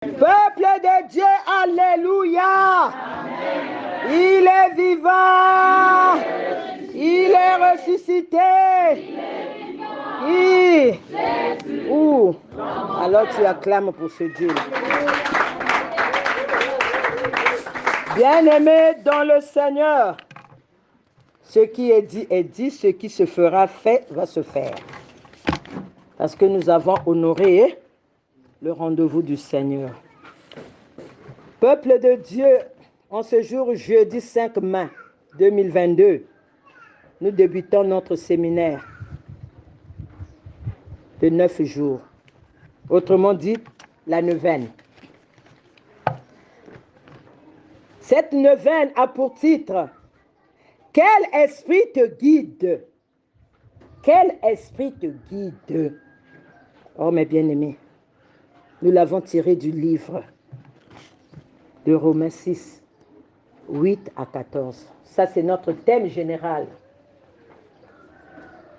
Peuple de Dieu, alléluia. Amen. Il est vivant. Il est ressuscité. Alors tu acclames pour ce Dieu. Bien-aimé dans le Seigneur, ce qui est dit, ce qui se fera fait va se faire. Parce que nous avons honoré le rendez-vous du Seigneur. Peuple de Dieu, en ce jour jeudi 5 mai 2022, nous débutons notre séminaire de 9 jours. Autrement dit, la neuvaine. Cette neuvaine a pour titre « Quel esprit te guide ?» Quel esprit te guide? Oh mes bien-aimés, nous l'avons tiré du livre de Romains 6, 8 à 14. Ça, c'est notre thème général.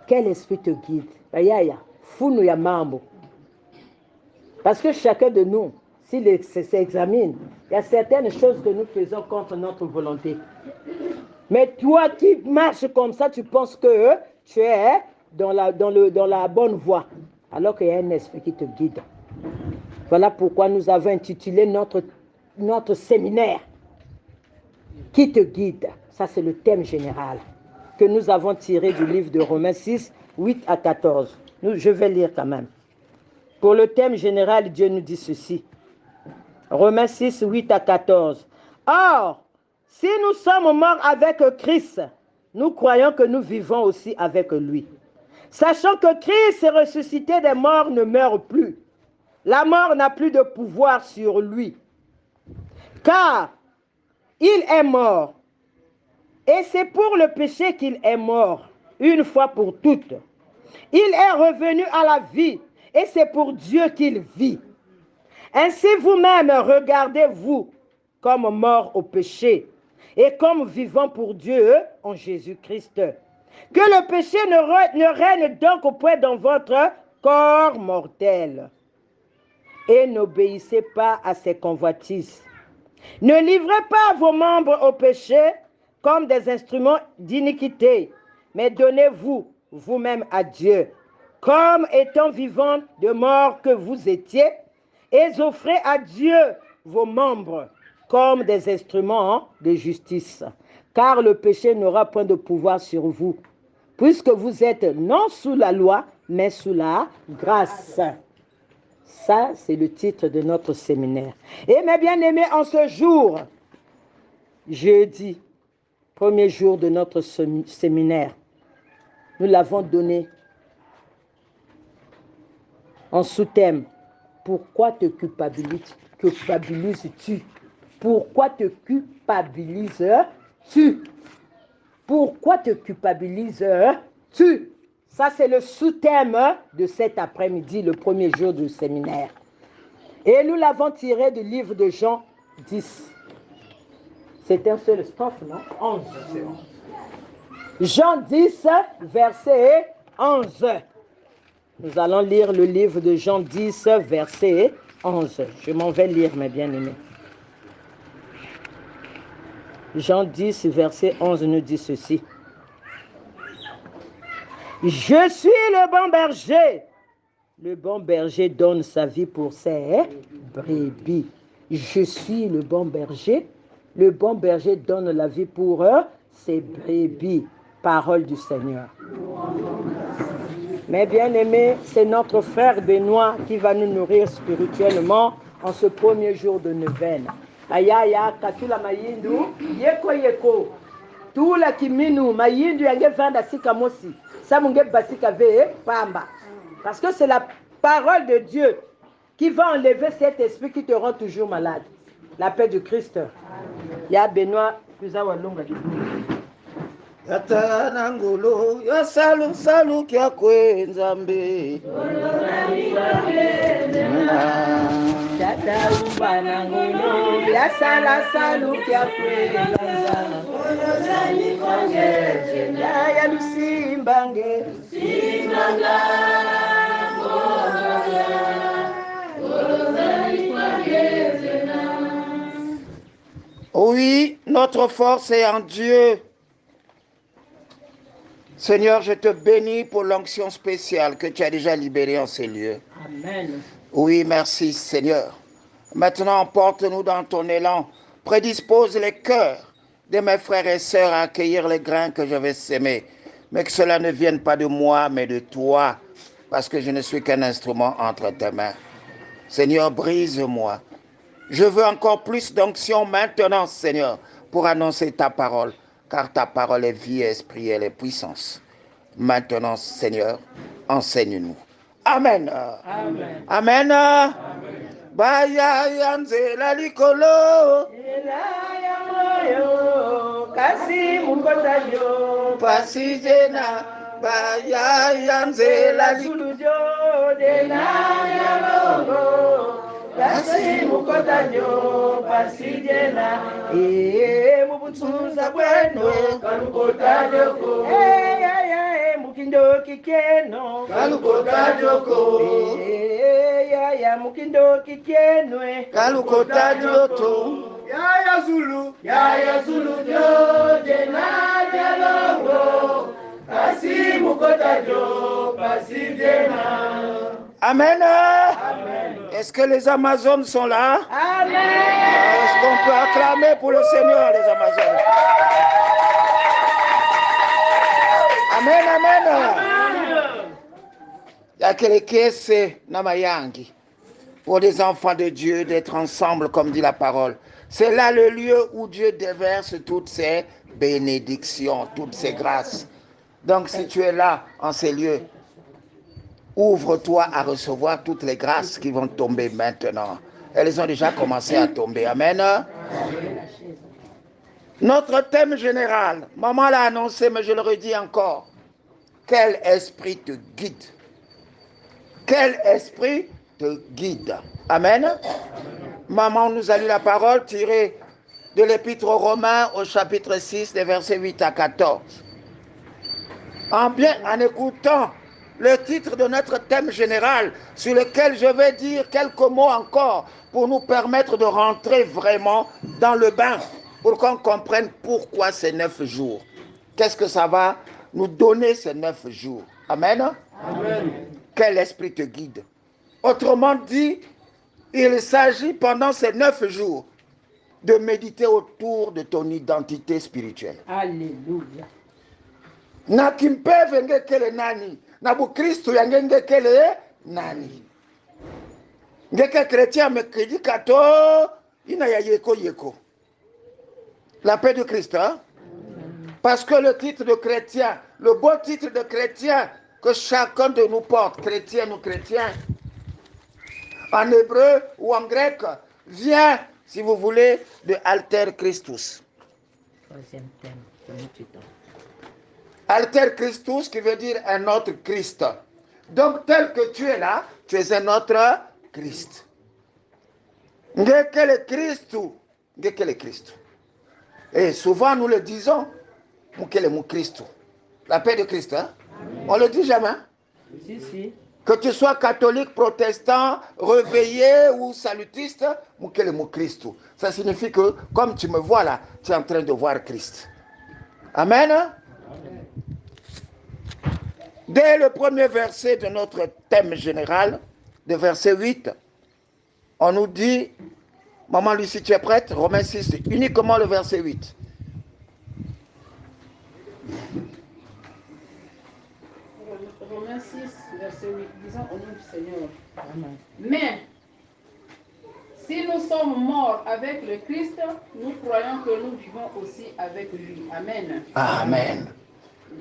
Quel esprit te guide? Parce que chacun de nous, s'il s'examine, il y a certaines choses que nous faisons contre notre volonté. Mais toi qui marches comme ça, tu penses que tu es dans la bonne voie, alors qu'il y a un esprit qui te guide. Voilà pourquoi nous avons intitulé notre séminaire « Qui te guide ?» Ça, c'est le thème général que nous avons tiré du livre de Romains 6, 8 à 14. Je vais lire quand même. Pour le thème général, Dieu nous dit ceci. Romains 6, 8 à 14. Or, si nous sommes morts avec Christ, nous croyons que nous vivons aussi avec lui. Sachant que Christ est ressuscité des morts ne meurt plus. La mort n'a plus de pouvoir sur lui. Car il est mort. Et c'est pour le péché qu'il est mort, une fois pour toutes. Il est revenu à la vie, et c'est pour Dieu qu'il vit. Ainsi vous-même, regardez-vous comme morts au péché, et comme vivants pour Dieu en Jésus-Christ. Que le péché ne règne donc au point dans votre corps mortel. Et n'obéissez pas à ses convoitises. Ne livrez pas vos membres au péché comme des instruments d'iniquité, mais donnez-vous vous-même à Dieu, comme étant vivants de mort que vous étiez, et offrez à Dieu vos membres comme des instruments de justice. Car le péché n'aura point de pouvoir sur vous, puisque vous êtes non sous la loi, mais sous la grâce. Ça, c'est le titre de notre séminaire. Et mes bien-aimés, en ce jour, jeudi, premier jour de notre séminaire, nous l'avons donné en sous-thème. Pourquoi te culpabilises-tu? Pourquoi te culpabilises-tu? Pourquoi te culpabilises-tu? Ça, c'est le sous-thème de cet après-midi, le premier jour du séminaire. Et nous l'avons tiré du livre de Jean 10. C'est un seul strophe, non? 11. Jean 10, verset 11. Nous allons lire le livre de Jean 10, verset 11. Je m'en vais lire, mes bien-aimés. Jean 10, verset 11 nous dit ceci. Je suis le bon berger. Le bon berger donne sa vie pour ses brebis. Je suis le bon berger. Le bon berger donne la vie pour ses brebis. Parole du Seigneur. Mes bien-aimés, c'est notre frère Benoît qui va nous nourrir spirituellement en ce premier jour de neuvaine. Ayaya, katula mayindu, yeko yeko. Tula kiminu, mayindu yange vanda sika mosi. Samunge basika ve pamba. Parce que c'est la parole de Dieu qui va enlever cet esprit qui te rend toujours malade. La paix du Christ. Ya Benoît, kuzawa longa di. Yata nangolo, ya salu kia kwe nzambe. Yata umba nangolo, ya salu kia kwe nzambe. Ya lusimbange, lusimbanga. Oui, notre force est en Dieu. Seigneur, je te bénis pour l'onction spéciale que tu as déjà libérée en ces lieux. Amen. Oui, merci Seigneur. Maintenant, emporte-nous dans ton élan. Prédispose les cœurs de mes frères et sœurs à accueillir les grains que je vais s'aimer. Mais que cela ne vienne pas de moi, mais de toi, parce que je ne suis qu'un instrument entre tes mains. Seigneur, brise-moi. Je veux encore plus d'onction maintenant, Seigneur, pour annoncer ta parole, car ta parole est vie, esprit, elle est puissance. Maintenant, Seigneur, enseigne-nous. Amen. Amen. Amen. Baya yanze la likolo. Elaya moyo, kasi mukota yo, Pasi jena. Baya yanze la likolo. sulujo, denaya longo, kasi mukota yo, pasijena. Mubutunza bueno, kalukota joko. Mukindo kikeno, Kalukota joko. Mukindo kikenwe, Kalukota joto. Yaya Zulu jo, Jena Longo, Kasi Mukota jo, Pasi Jena. Amen. Amen. Est-ce que les Amazones sont là? Amen. Est-ce qu'on peut acclamer pour le Seigneur, les Amazones? Amen, amen. Yakelekese namayangi. Pour les enfants de Dieu d'être ensemble, comme dit la parole. C'est là le lieu où Dieu déverse toutes ses bénédictions, toutes ses grâces. Donc si tu es là, en ces lieux, ouvre-toi à recevoir toutes les grâces qui vont tomber maintenant. Elles ont déjà commencé à tomber. Amen. Notre thème général, maman l'a annoncé, mais je le redis encore. Quel esprit te guide? Quel esprit te guide? Amen. Maman nous a lu la parole tirée de l'Épître aux Romains au chapitre 6, des versets 8 à 14. En écoutant le titre de notre thème général, sur lequel je vais dire quelques mots encore pour nous permettre de rentrer vraiment dans le bain, pour qu'on comprenne pourquoi ces 9 jours. Qu'est-ce que ça va nous donner ces 9 jours? Amen. Amen. Quel esprit te guide? Autrement dit, il s'agit pendant ces 9 jours de méditer autour de ton identité spirituelle. Alléluia. Na kimpeve ngekele nani? Na bukristo ya ngekele nani? Ngeke chrétien mekredi kato ina ya yeko yeko. La paix de Christ, hein? Parce que le titre de chrétien, le beau titre de chrétien que chacun de nous porte, chrétien ou chrétien, en hébreu ou en grec, vient, si vous voulez, de Alter Christus. Troisième thème. Alter Christus qui veut dire un autre Christ. Donc tel que tu es là, tu es un autre Christ. Ngekele Christou, ngekele Christ. Et souvent nous le disons, ngekele mu Christou. La paix de Christ, hein? On le dit jamais. Si. Que tu sois catholique, protestant, réveillé ou salutiste, ngekele mu Christou. Ça signifie que comme tu me vois là, tu es en train de voir Christ. Amen. Dès le premier verset de notre thème général, de verset 8, on nous dit, maman Lucie, tu es prête? Romains 6, uniquement le verset 8. Romains 6, verset 8, disons au nom du Seigneur. Amen. Mais, si nous sommes morts avec le Christ, nous croyons que nous vivons aussi avec lui. Amen. Amen.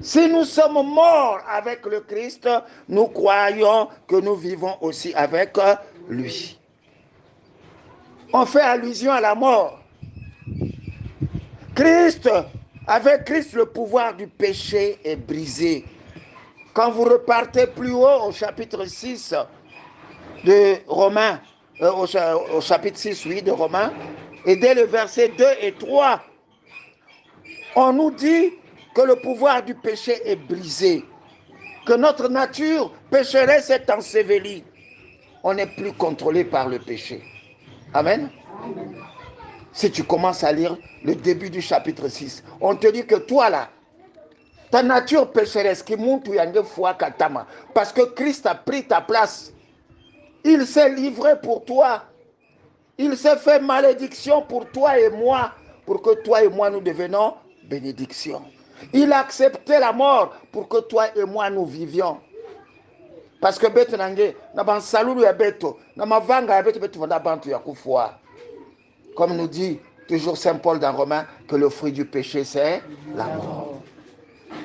Si nous sommes morts avec le Christ, nous croyons que nous vivons aussi avec lui. On fait allusion à la mort. Avec Christ, le pouvoir du péché est brisé. Quand vous repartez plus haut au chapitre 6 de Romains, au chapitre 6, oui, de Romains, et dès le verset 2 et 3, on nous dit que le pouvoir du péché est brisé, que notre nature pécheresse est ensevelie. On n'est plus contrôlé par le péché. Amen. Si tu commences à lire le début du chapitre 6, on te dit que toi là, ta nature pécheresse qui monte foi katama, parce que Christ a pris ta place. Il s'est livré pour toi. Il s'est fait malédiction pour toi et moi, pour que toi et moi nous devenions bénédiction. Il a accepté la mort pour que toi et moi nous vivions. Parce que beto nange, na ban salulu ya beto, na mavanga ya beto beto vanda bantu ya kufwa. Comme nous dit toujours Saint Paul dans Romains, que le fruit du péché c'est la mort.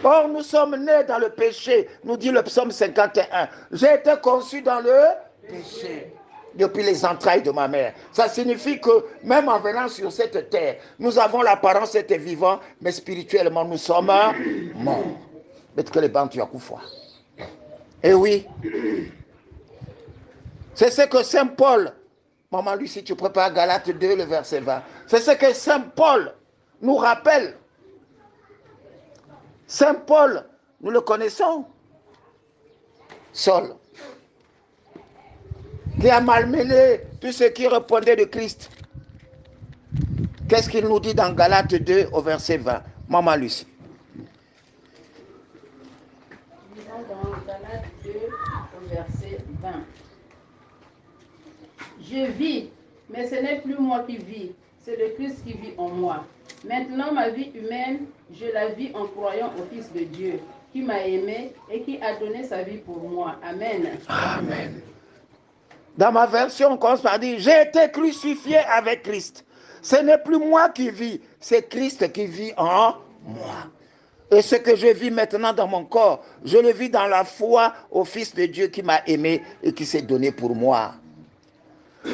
Or nous sommes nés dans le péché, nous dit le psaume 51. J'ai été conçu dans le péché depuis les entrailles de ma mère. Ça signifie que même en venant sur cette terre, nous avons l'apparence d'être vivants, mais spirituellement nous sommes morts. Mais que les bantu à Koufoua. Et oui, c'est ce que Saint Paul, maman Lucie, tu prépares Galates 2, le verset 20. C'est ce que Saint Paul nous rappelle. Saint Paul, nous le connaissons. Saul, qui a malmené tout ce qui répondait de Christ. Qu'est-ce qu'il nous dit dans Galates 2 au verset 20? Maman Lucie. Dans Galates 2 au verset 20. Je vis, mais ce n'est plus moi qui vis, c'est le Christ qui vit en moi. Maintenant, ma vie humaine, je la vis en croyant au Fils de Dieu, qui m'a aimé et qui a donné sa vie pour moi. Amen. Amen. Dans ma version, on commence par dire, j'ai été crucifié avec Christ. Ce n'est plus moi qui vis, c'est Christ qui vit en moi. Et ce que je vis maintenant dans mon corps, je le vis dans la foi au Fils de Dieu qui m'a aimé et qui s'est donné pour moi.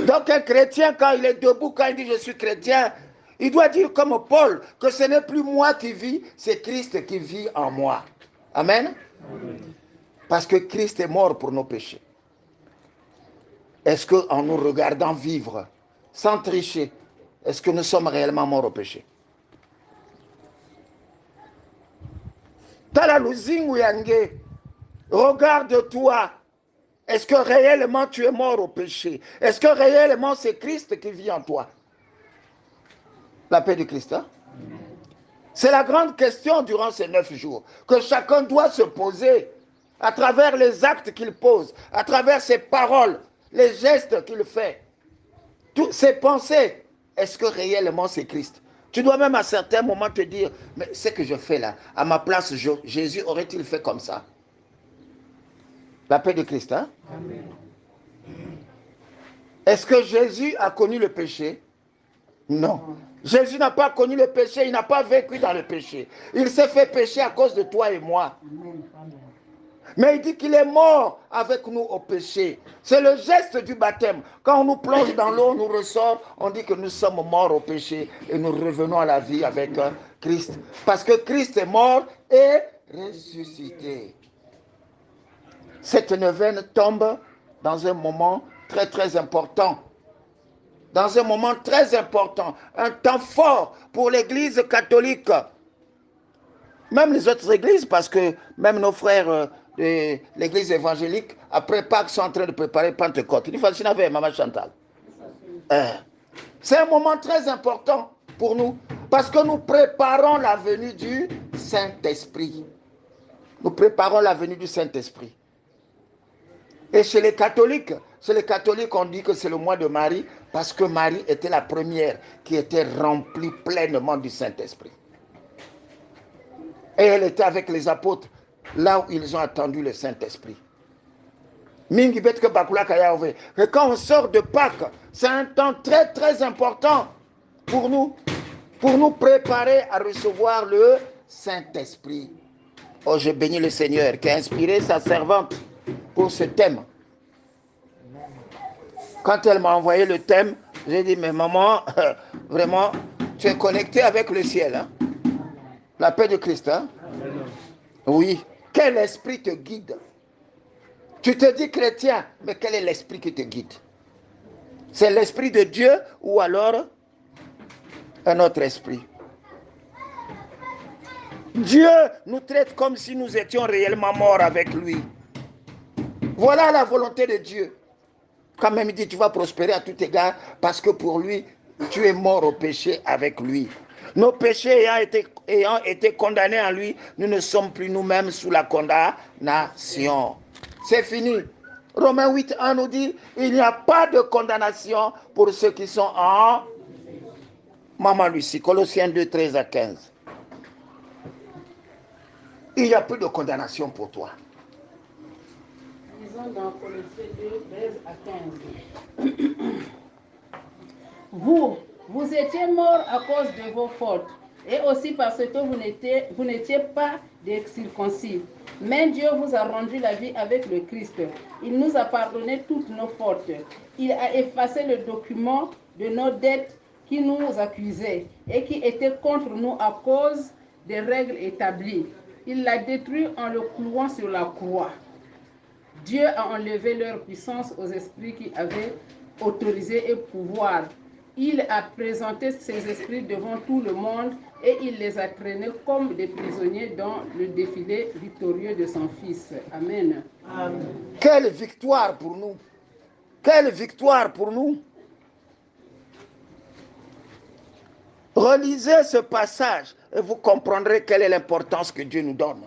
Donc un chrétien, quand il est debout, quand il dit je suis chrétien, il doit dire comme Paul que ce n'est plus moi qui vis, c'est Christ qui vit en moi. Amen. Amen. Parce que Christ est mort pour nos péchés. Est-ce qu'en nous regardant vivre, sans tricher, est-ce que nous sommes réellement morts au péché? Regarde-toi. Est-ce que réellement tu es mort au péché? Est-ce que réellement c'est Christ qui vit en toi? La paix du Christ, hein? C'est la grande question durant ces 9 jours que chacun doit se poser à travers les actes qu'il pose, à travers ses paroles, les gestes qu'il fait, toutes ses pensées. Est-ce que réellement c'est Christ? Tu dois même à certains moments te dire, mais ce que je fais là, à ma place, Jésus aurait-il fait comme ça? La paix de Christ, hein? Amen. Est-ce que Jésus a connu le péché? Non. Jésus n'a pas connu le péché, il n'a pas vécu dans le péché. Il s'est fait pécher à cause de toi et moi. Amen. Mais il dit qu'il est mort avec nous au péché. C'est le geste du baptême. Quand on nous plonge dans l'eau, on nous ressort, on dit que nous sommes morts au péché et nous revenons à la vie avec Christ. Parce que Christ est mort et ressuscité. Cette neuvaine tombe dans un moment très très important. Dans un moment très important. Un temps fort pour l'Église catholique. Même les autres églises, parce que même nos frères de l'Église évangélique, après Pâques, sont en train de préparer Pentecôte. Il faut avec Maman Chantal. C'est un moment très important pour nous. Parce que nous préparons la venue du Saint-Esprit. Nous préparons la venue du Saint-Esprit. Et chez les catholiques, on dit que c'est le mois de Marie, parce que Marie était la première qui était remplie pleinement du Saint-Esprit. Et elle était avec les apôtres, là où ils ont attendu le Saint-Esprit. Et quand on sort de Pâques, c'est un temps très très important pour nous préparer à recevoir le Saint-Esprit. Oh, je bénis le Seigneur qui a inspiré sa servante pour ce thème. Quand elle m'a envoyé le thème, j'ai dit, mais maman, vraiment, tu es connecté avec le ciel. Hein? La paix de Christ. Hein? Oui. Quel esprit te guide? Tu te dis chrétien, mais quel est l'esprit qui te guide? C'est l'esprit de Dieu ou alors un autre esprit? Dieu nous traite comme si nous étions réellement morts avec lui. Voilà la volonté de Dieu. Quand même il dit tu vas prospérer à tout égard parce que pour lui, tu es mort au péché avec lui. Nos péchés ayant été condamnés en lui, nous ne sommes plus nous-mêmes sous la condamnation. C'est fini. Romains 8:1 nous dit, il n'y a pas de condamnation pour ceux qui sont en... Maman Lucie, Colossiens 2:13-15. Il n'y a plus de condamnation pour toi. Lisons dans Colossiens 2:13-15. Vous étiez morts à cause de vos fautes, et aussi parce que vous n'étiez pas des circoncis. Mais Dieu vous a rendu la vie avec le Christ. Il nous a pardonné toutes nos fautes. Il a effacé le document de nos dettes qui nous accusait et qui était contre nous à cause des règles établies. Il l'a détruit en le clouant sur la croix. Dieu a enlevé leur puissance aux esprits qui avaient autorisé et pouvoir. Il a présenté ces esprits devant tout le monde et il les a traînés comme des prisonniers dans le défilé victorieux de son Fils. Amen. Amen. Quelle victoire pour nous! Quelle victoire pour nous! Relisez ce passage et vous comprendrez quelle est l'importance que Dieu nous donne.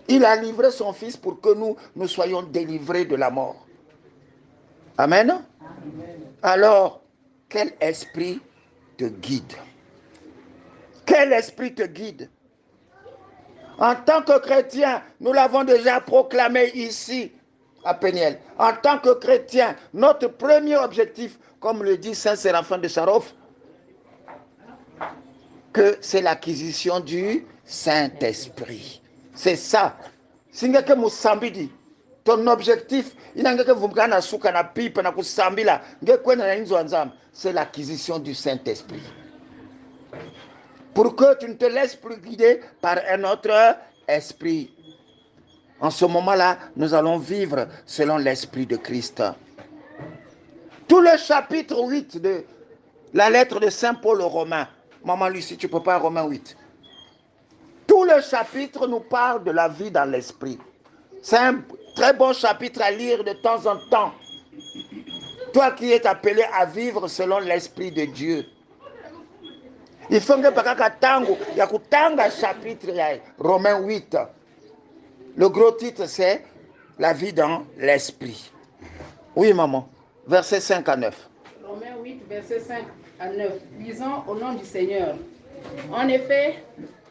Il a livré son Fils pour que nous soyons délivrés de la mort. Amen. Amen. Alors, quel esprit te guide? Quel esprit te guide? En tant que chrétien, nous l'avons déjà proclamé ici à Péniel. En tant que chrétien, notre premier objectif, comme le dit Saint Séraphin de Sarov, que c'est l'acquisition du Saint-Esprit. C'est ça. Singake Musambidi. Ton objectif, c'est l'acquisition du Saint-Esprit. Pour que tu ne te laisses plus guider par un autre esprit. En ce moment-là, nous allons vivre selon l'Esprit de Christ. Tout le chapitre 8 de la lettre de Saint Paul aux Romains. Maman Lucie, tu ne peux pas Romains 8. Tout le chapitre nous parle de la vie dans l'Esprit. C'est un très bon chapitre à lire de temps en temps. Toi qui es appelé à vivre selon l'Esprit de Dieu. Il faut que il y a chapitre Romains 8. Le gros titre c'est la vie dans l'Esprit. Oui maman, versets 5 à 9. Romains 8, versets 5 à 9. Lisons au nom du Seigneur. En effet,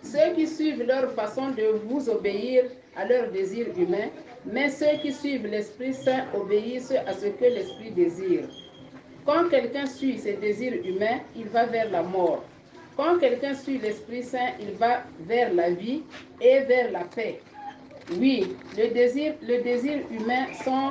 ceux qui suivent leur façon de vous obéir à leurs désirs humains, mais ceux qui suivent l'Esprit Saint obéissent à ce que l'Esprit désire. Quand quelqu'un suit ses désirs humains, il va vers la mort. Quand quelqu'un suit l'Esprit Saint, il va vers la vie et vers la paix. Oui, le désir humain sont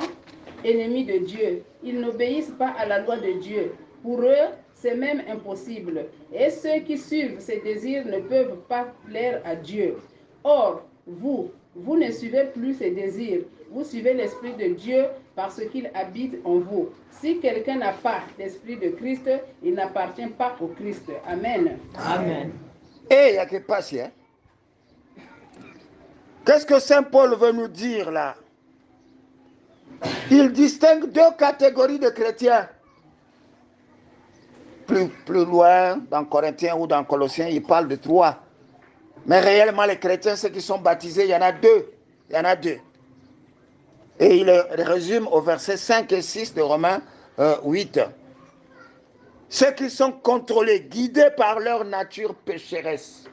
ennemis de Dieu. Ils n'obéissent pas à la loi de Dieu. Pour eux, c'est même impossible. Et ceux qui suivent ces désirs ne peuvent pas plaire à Dieu. Or, vous ne suivez plus ces désirs. Vous suivez l'Esprit de Dieu parce qu'il habite en vous. Si quelqu'un n'a pas l'Esprit de Christ, il n'appartient pas au Christ. Amen. Amen. Et il y a que passe, hein? Qu'est-ce que Saint Paul veut nous dire là? Il distingue deux catégories de chrétiens. Plus loin, dans Corinthiens ou dans Colossiens, il parle de trois. Mais réellement, les chrétiens, ceux qui sont baptisés, il y en a deux. Il y en a deux. Et il résume au verset 5 et 6 de Romains 8. Ceux qui sont contrôlés, guidés par leur nature pécheresse.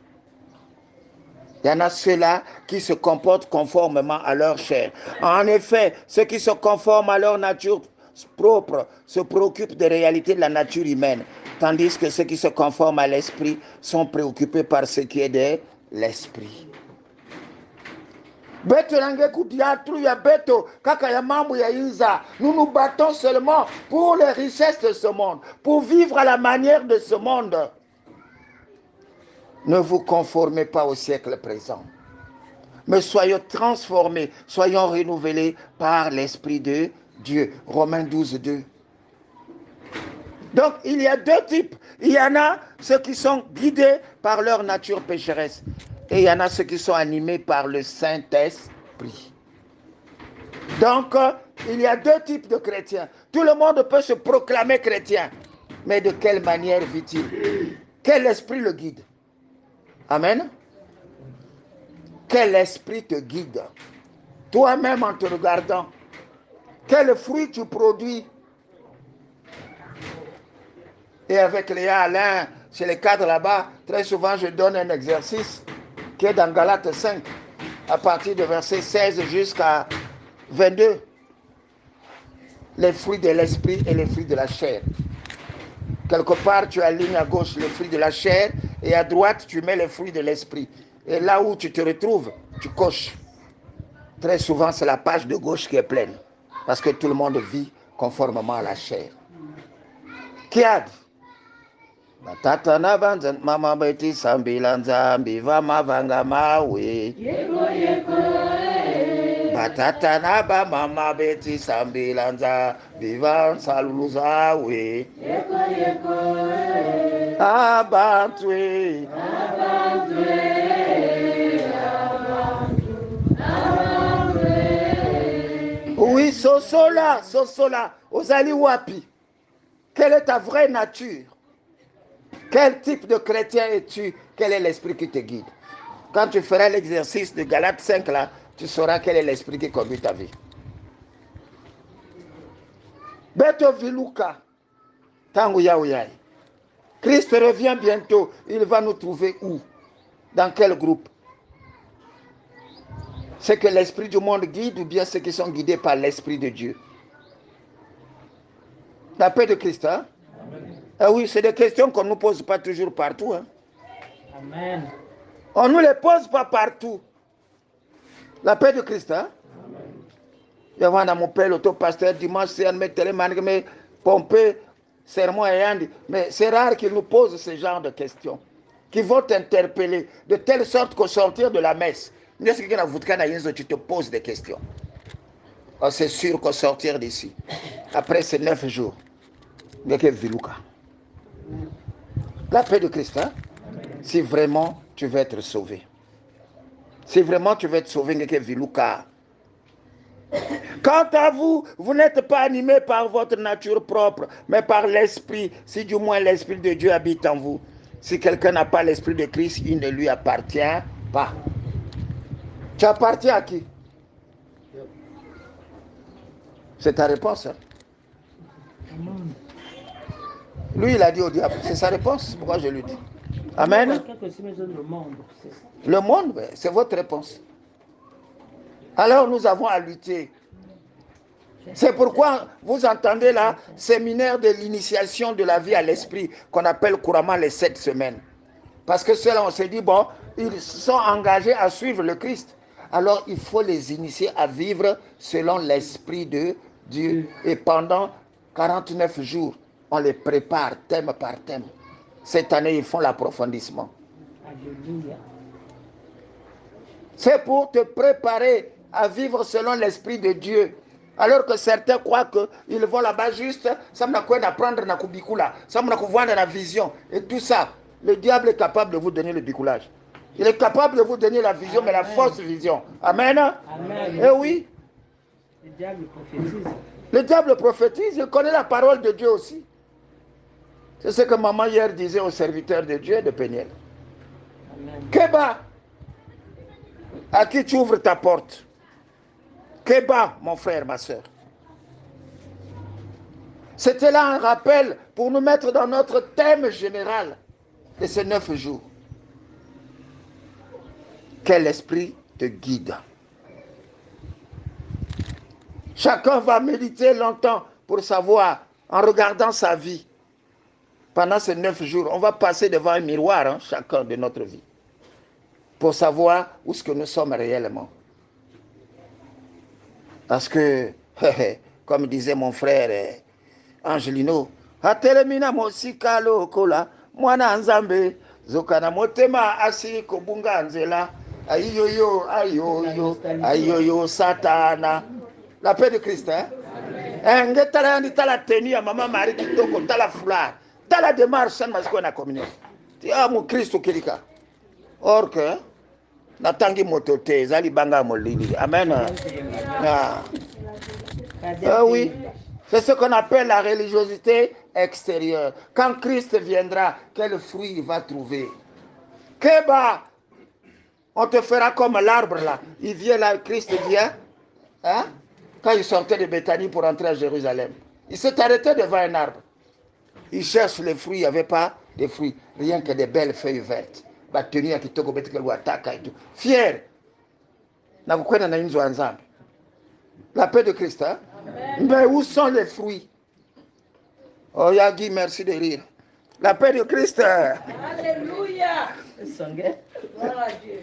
Il y en a ceux-là qui se comportent conformément à leur chair. En effet, ceux qui se conforment à leur nature propre se préoccupent des réalités de la nature humaine, tandis que ceux qui se conforment à l'esprit sont préoccupés par ce qui est de l'esprit. Nous nous battons seulement pour les richesses de ce monde, pour vivre à la manière de ce monde. Ne vous conformez pas au siècle présent, mais soyons transformés, soyons renouvelés par l'Esprit de Dieu. Romains 12, 2. Donc, il y a deux types. Il y en a ceux qui sont guidés par leur nature pécheresse. Et il y en a ceux qui sont animés par le Saint-Esprit. Donc, il y a deux types de chrétiens. Tout le monde peut se proclamer chrétien. Mais de quelle manière vit-il? Quel esprit le guide? Amen. Quel esprit te guide? Toi-même en te regardant, quel fruit tu produis? Et avec Léa Alain, chez les cadres là-bas, très souvent je donne un exercice qui est dans Galates 5, à partir de verset 16 jusqu'à 22. Les fruits de l'esprit et les fruits de la chair. Quelque part, tu alignes à gauche les fruits de la chair et à droite, tu mets les fruits de l'esprit. Et là où tu te retrouves, tu coches. Très souvent, c'est la page de gauche qui est pleine. Parce que tout le monde vit conformément à la chair. Qui a dit? Batata na banza mama beti sambilanza biva mavanga mawe. Batata na ba mama beti sambilanza biva saluluza we. Abantwe. Oui, sosola, ozali wapi? Quelle est ta vraie nature? Quel type de chrétien es-tu? Quel est l'esprit qui te guide? Quand tu feras l'exercice de Galates 5 là, tu sauras quel est l'esprit qui conduit ta vie. Beto Viluka, Tangu Yaouyai. Christ revient bientôt. Il va nous trouver où? Dans quel groupe? C'est que l'esprit du monde guide ou bien ceux qui sont guidés par l'esprit de Dieu? La paix de Christ, hein? Ah oui, c'est des questions qu'on ne nous pose pas toujours partout. Hein? Amen. On ne nous les pose pas partout. La paix de Christ, hein? Je vais à mon père, l'auto-pasteur, dimanche, c'est un mec téléman, pompé, sermon et andi. Mais c'est rare qu'il nous pose ce genre de questions qui vont t'interpeller de telle sorte qu'au sortir de la messe, tu te poses des questions. Oh, c'est sûr qu'au sortir d'ici, après ces 9 jours, la paix de Christ, hein? Si vraiment tu veux être sauvé. Si vraiment tu veux être sauvé, quant à vous, vous n'êtes pas animé par votre nature propre, mais par l'esprit, si du moins l'esprit de Dieu habite en vous. Si quelqu'un n'a pas l'esprit de Christ, il ne lui appartient pas. Tu appartiens à qui? C'est ta réponse. Hein? Lui, il a dit au diable. C'est sa réponse. Pourquoi je lui dis? Amen. Le monde, c'est votre réponse. Alors nous avons à lutter. C'est pourquoi vous entendez là, séminaire de l'initiation de la vie à l'esprit, qu'on appelle couramment les 7 semaines. Parce que ceux-là, on s'est dit, bon, ils sont engagés à suivre le Christ. Alors il faut les initier à vivre selon l'esprit de Dieu. Et pendant 49 jours, on les prépare thème par thème. Cette année, ils font l'approfondissement. C'est pour te préparer à vivre selon l'esprit de Dieu. Alors que certains croient qu'ils vont là-bas juste, ça m'a quoi d'apprendre na kubikula, ça m'a voir dans la vision. Et tout ça, le diable est capable de vous donner le bicoulage. Il est capable de vous donner la vision, mais la fausse vision. Amen. Amen. Eh oui. Le diable prophétise. Le diable prophétise, il connaît la parole de Dieu aussi. C'est ce que maman hier disait aux serviteurs de Dieu de Péniel. Amen. Keba, à qui tu ouvres ta porte? Keba, mon frère, ma soeur. C'était là un rappel pour nous mettre dans notre thème général de ces 9 jours. Quel esprit te guide? Chacun va méditer longtemps pour savoir, en regardant sa vie. Pendant ces 9 jours, on va passer devant un miroir, hein, chacun de notre vie, pour savoir où est-ce que nous sommes réellement. Parce que, comme disait mon frère Angelino, Atelemina mosika lokola, mwana nzambe, zokana motema asi kobunga nzela, ayoyo, ayoyo, ayoyo, satana. La paix de Christ, hein? Nge tala yandi tala tenue à maman Marie kitoko, tala foulard, tala démarche, ça ne m'a pas communion. Ah, mon Christ au Kirika. Or que, natangi motote, zali banga molini. Amen. Ah. Ah oui, c'est ce qu'on appelle la religiosité extérieure. Quand Christ viendra, quel fruit il va trouver? Keba, on te fera comme l'arbre là. Il vient là, Christ vient. Hein? Quand il sortait de Béthanie pour entrer à Jérusalem, il s'est arrêté devant un arbre. Il cherche les fruits, il n'y avait pas de fruits, rien que des belles feuilles vertes. Fier. La paix de Christ. Hein? Mais où sont les fruits? Oh, Yagi, merci de rire. La paix de Christ. Alléluia.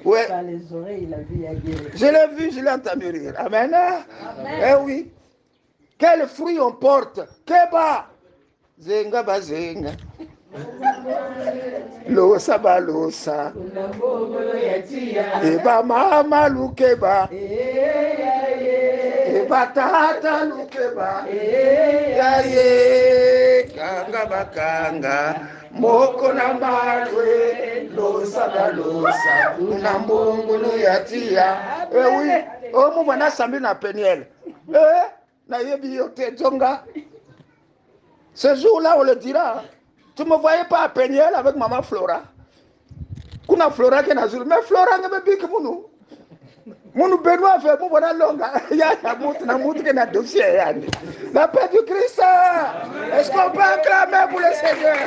Ouais. Par les oreilles, il a vu Yagi. Je l'ai vu, je l'ai entendu rire. Amen. Amen. Eh oui. Quel fruit on porte? Keba. Zenga bazenga. Losa balosa. Eba mama lukeba. Eba tata lukeba. Yaye kanga bakanga. Moko na malwe. Losa balosa. Unambungu nuyatia. Eh oui. Oh mon wana sambi na peniel. Na yebi yote tonga. Ce jour-là, on le dira. Tu ne me voyais pas à Peniel avec maman Flora. Kuna Flora qui est dans mais Flora ne me dit que nous. Mon Benoît fait mon bonheur long. Il y a un mouton qui est dans le dossier. La paix du Christ. Est-ce qu'on peut acclamer pour le Seigneur?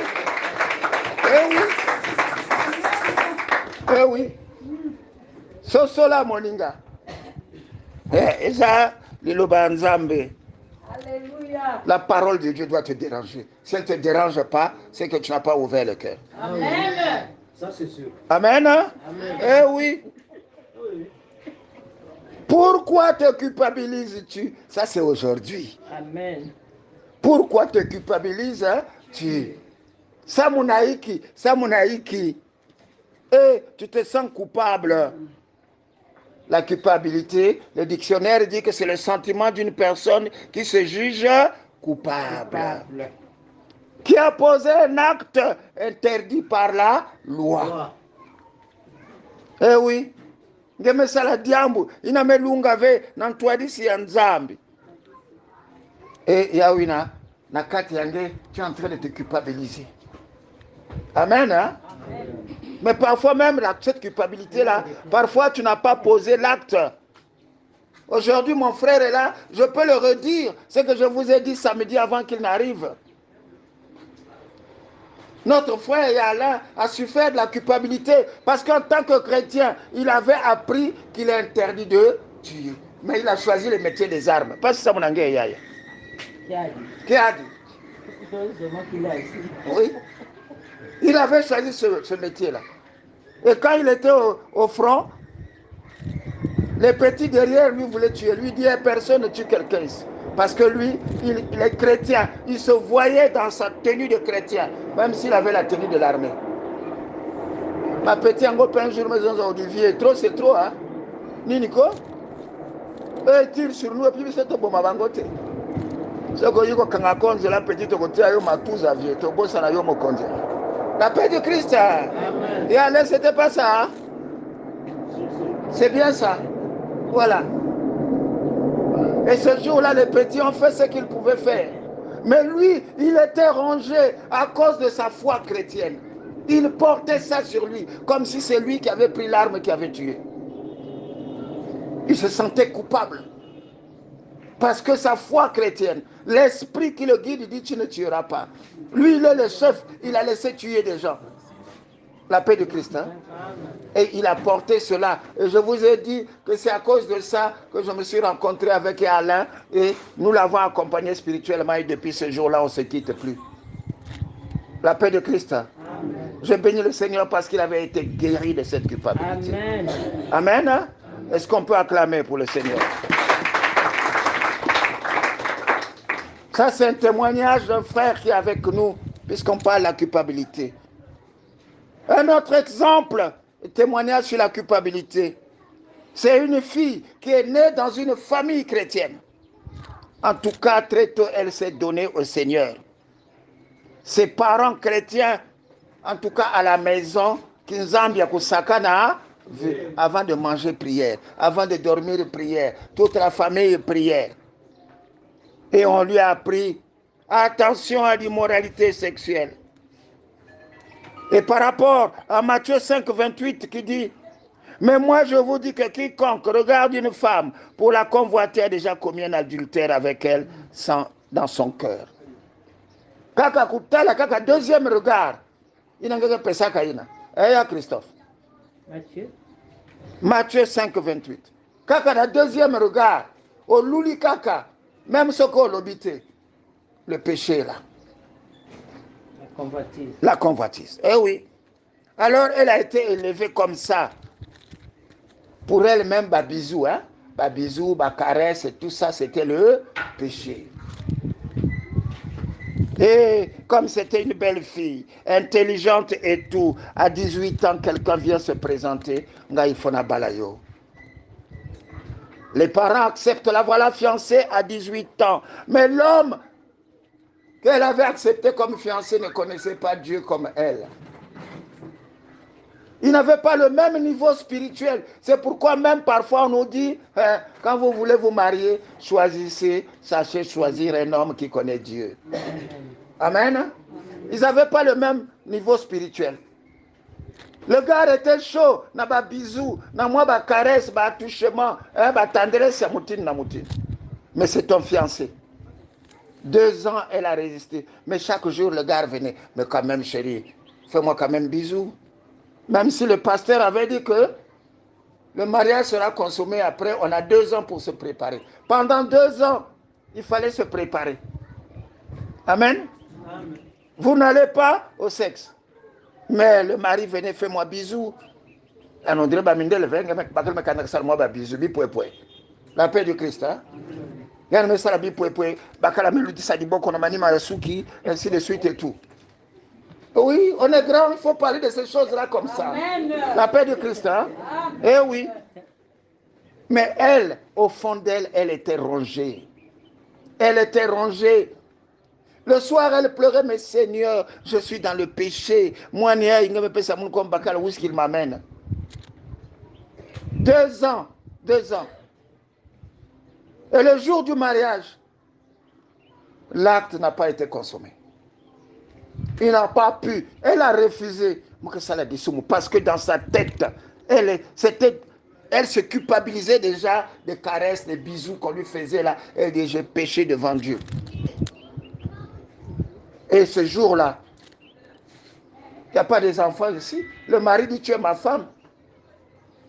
Eh oui. Eh oui. Sosola moninga. Eh, ça, Liloba Nzambe. Alléluia. La parole de Dieu doit te déranger. Si elle ne te dérange pas, c'est que tu n'as pas ouvert le cœur. Amen. Ça, c'est sûr. Amen. Hein? Amen. Eh oui. Pourquoi te culpabilises-tu? Ça, c'est aujourd'hui. Amen. Pourquoi te culpabilises-tu? Samunaiki. Et tu te sens coupable. La culpabilité, le dictionnaire dit que c'est le sentiment d'une personne qui se juge coupable. Qui a posé un acte interdit par la loi. Eh oui. Ngemesala diambu inamelunga ve nantwadisi ya nzambi. Et yawina nakati yange, tu es en train de te culpabiliser. Amen. Hein? Amen. Mais parfois même cette culpabilité-là, parfois tu n'as pas posé l'acte. Aujourd'hui, mon frère est là, je peux le redire, ce que je vous ai dit samedi avant qu'il n'arrive. Notre frère Alain a souffert de la culpabilité parce qu'en tant que chrétien, il avait appris qu'il est interdit de tuer. Mais il a choisi le métier des armes. Pas si ça mon anglais yaya. Qui a dit? Oui. Il avait choisi ce métier-là. Et quand il était au front, les petits derrière lui voulaient tuer. Lui dit, personne ne tue quelqu'un ici. Parce que lui, il est chrétien. Il se voyait dans sa tenue de chrétien, même s'il avait la tenue de l'armée. Ma petite angope un jour, maison d'Olivier, trop c'est trop, hein? Nico? Eux, ils tirent sur nous et puis c'est tout bon, ma bangote. Ce que je dis, c'est la petite côté, je m'accuse à vie, tout bon, ça n'a pas mon compte. La paix de Christ. Amen. Et alors, c'était pas ça. Hein? C'est bien ça. Voilà. Et ce jour-là, les petits ont fait ce qu'ils pouvaient faire. Mais lui, il était rongé à cause de sa foi chrétienne. Il portait ça sur lui, comme si c'est lui qui avait pris l'arme qui avait tué. Il se sentait coupable. Parce que sa foi chrétienne, l'esprit qui le guide, dit tu ne tueras pas. Lui, il est le chef, il a laissé tuer des gens. La paix de Christ. Hein? Et il a porté cela. Et je vous ai dit que c'est à cause de ça que je me suis rencontré avec Alain et nous l'avons accompagné spirituellement et depuis ce jour-là, on ne se quitte plus. La paix de Christ. Hein? Je bénis le Seigneur parce qu'il avait été guéri de cette culpabilité. Amen. Amen. Hein? Est-ce qu'on peut acclamer pour le Seigneur? Ça, c'est un témoignage d'un frère qui est avec nous, puisqu'on parle de la culpabilité. Un autre exemple, témoignage sur la culpabilité, c'est une fille qui est née dans une famille chrétienne. En tout cas, très tôt, elle s'est donnée au Seigneur. Ses parents chrétiens, en tout cas à la maison, Kinzambia Kusakana, avant de manger prière, avant de dormir prière, toute la famille prière. Et on lui a appris, attention à l'immoralité sexuelle. Et par rapport à Matthieu 5, 28 qui dit, mais moi je vous dis que quiconque regarde une femme pour la convoiter a déjà commis un adultère avec elle dans son cœur. Kaka kutala kaka deuxième regard. Il n'a pas ça kaina. Eh Christophe. Matthieu 5, 28. Kaka la deuxième regard. Au luli kaka. Même ce qu'on l'obité. Le péché là. La convoitise. La convoitise. Eh oui. Alors elle a été élevée comme ça. Pour elle-même, bisou, hein? Bisou, caresse et tout ça, c'était le péché. Et comme c'était une belle fille, intelligente et tout, à 18 ans, quelqu'un vient se présenter, balayo. Les parents acceptent, la voilà fiancée à 18 ans. Mais l'homme qu'elle avait accepté comme fiancé ne connaissait pas Dieu comme elle. Il n'avait pas le même niveau spirituel. C'est pourquoi même parfois on nous dit, quand vous voulez vous marier, choisissez, sachez choisir un homme qui connaît Dieu. Amen. Ils n'avaient pas le même niveau spirituel. Le gars était chaud, n'a pas bisou, n'a moi pas caresse, pas touchement, pas tendresse, mais c'est ton fiancé. 2 ans, elle a résisté. Mais chaque jour, le gars venait. Mais quand même, chérie, fais-moi quand même bisou. Même si le pasteur avait dit que le mariage sera consommé après, on a 2 ans pour se préparer. Pendant 2 ans, il fallait se préparer. Amen. Amen. Vous n'allez pas au sexe. Mais le mari venait, fais-moi bisou. On dirait, la paix du Christ. Hein? Ainsi de suite et tout. Oui, on est grand, il faut parler de ces choses-là comme ça. Amen. La paix du Christ, hein? Eh oui. Mais elle, au fond d'elle, elle était rongée. Elle était rongée. Le soir, elle pleurait, mais Seigneur, je suis dans le péché. Moi, il où est-ce qu'il m'amène? 2 ans. 2 ans. Et le jour du mariage, l'acte n'a pas été consommé. Il n'a pas pu. Elle a refusé. Parce que dans sa tête, elle se culpabilisait déjà des caresses, des bisous qu'on lui faisait là. Elle dit, j'ai péché devant Dieu. Et ce jour-là, il n'y a pas des enfants ici. Le mari dit, tu es ma femme.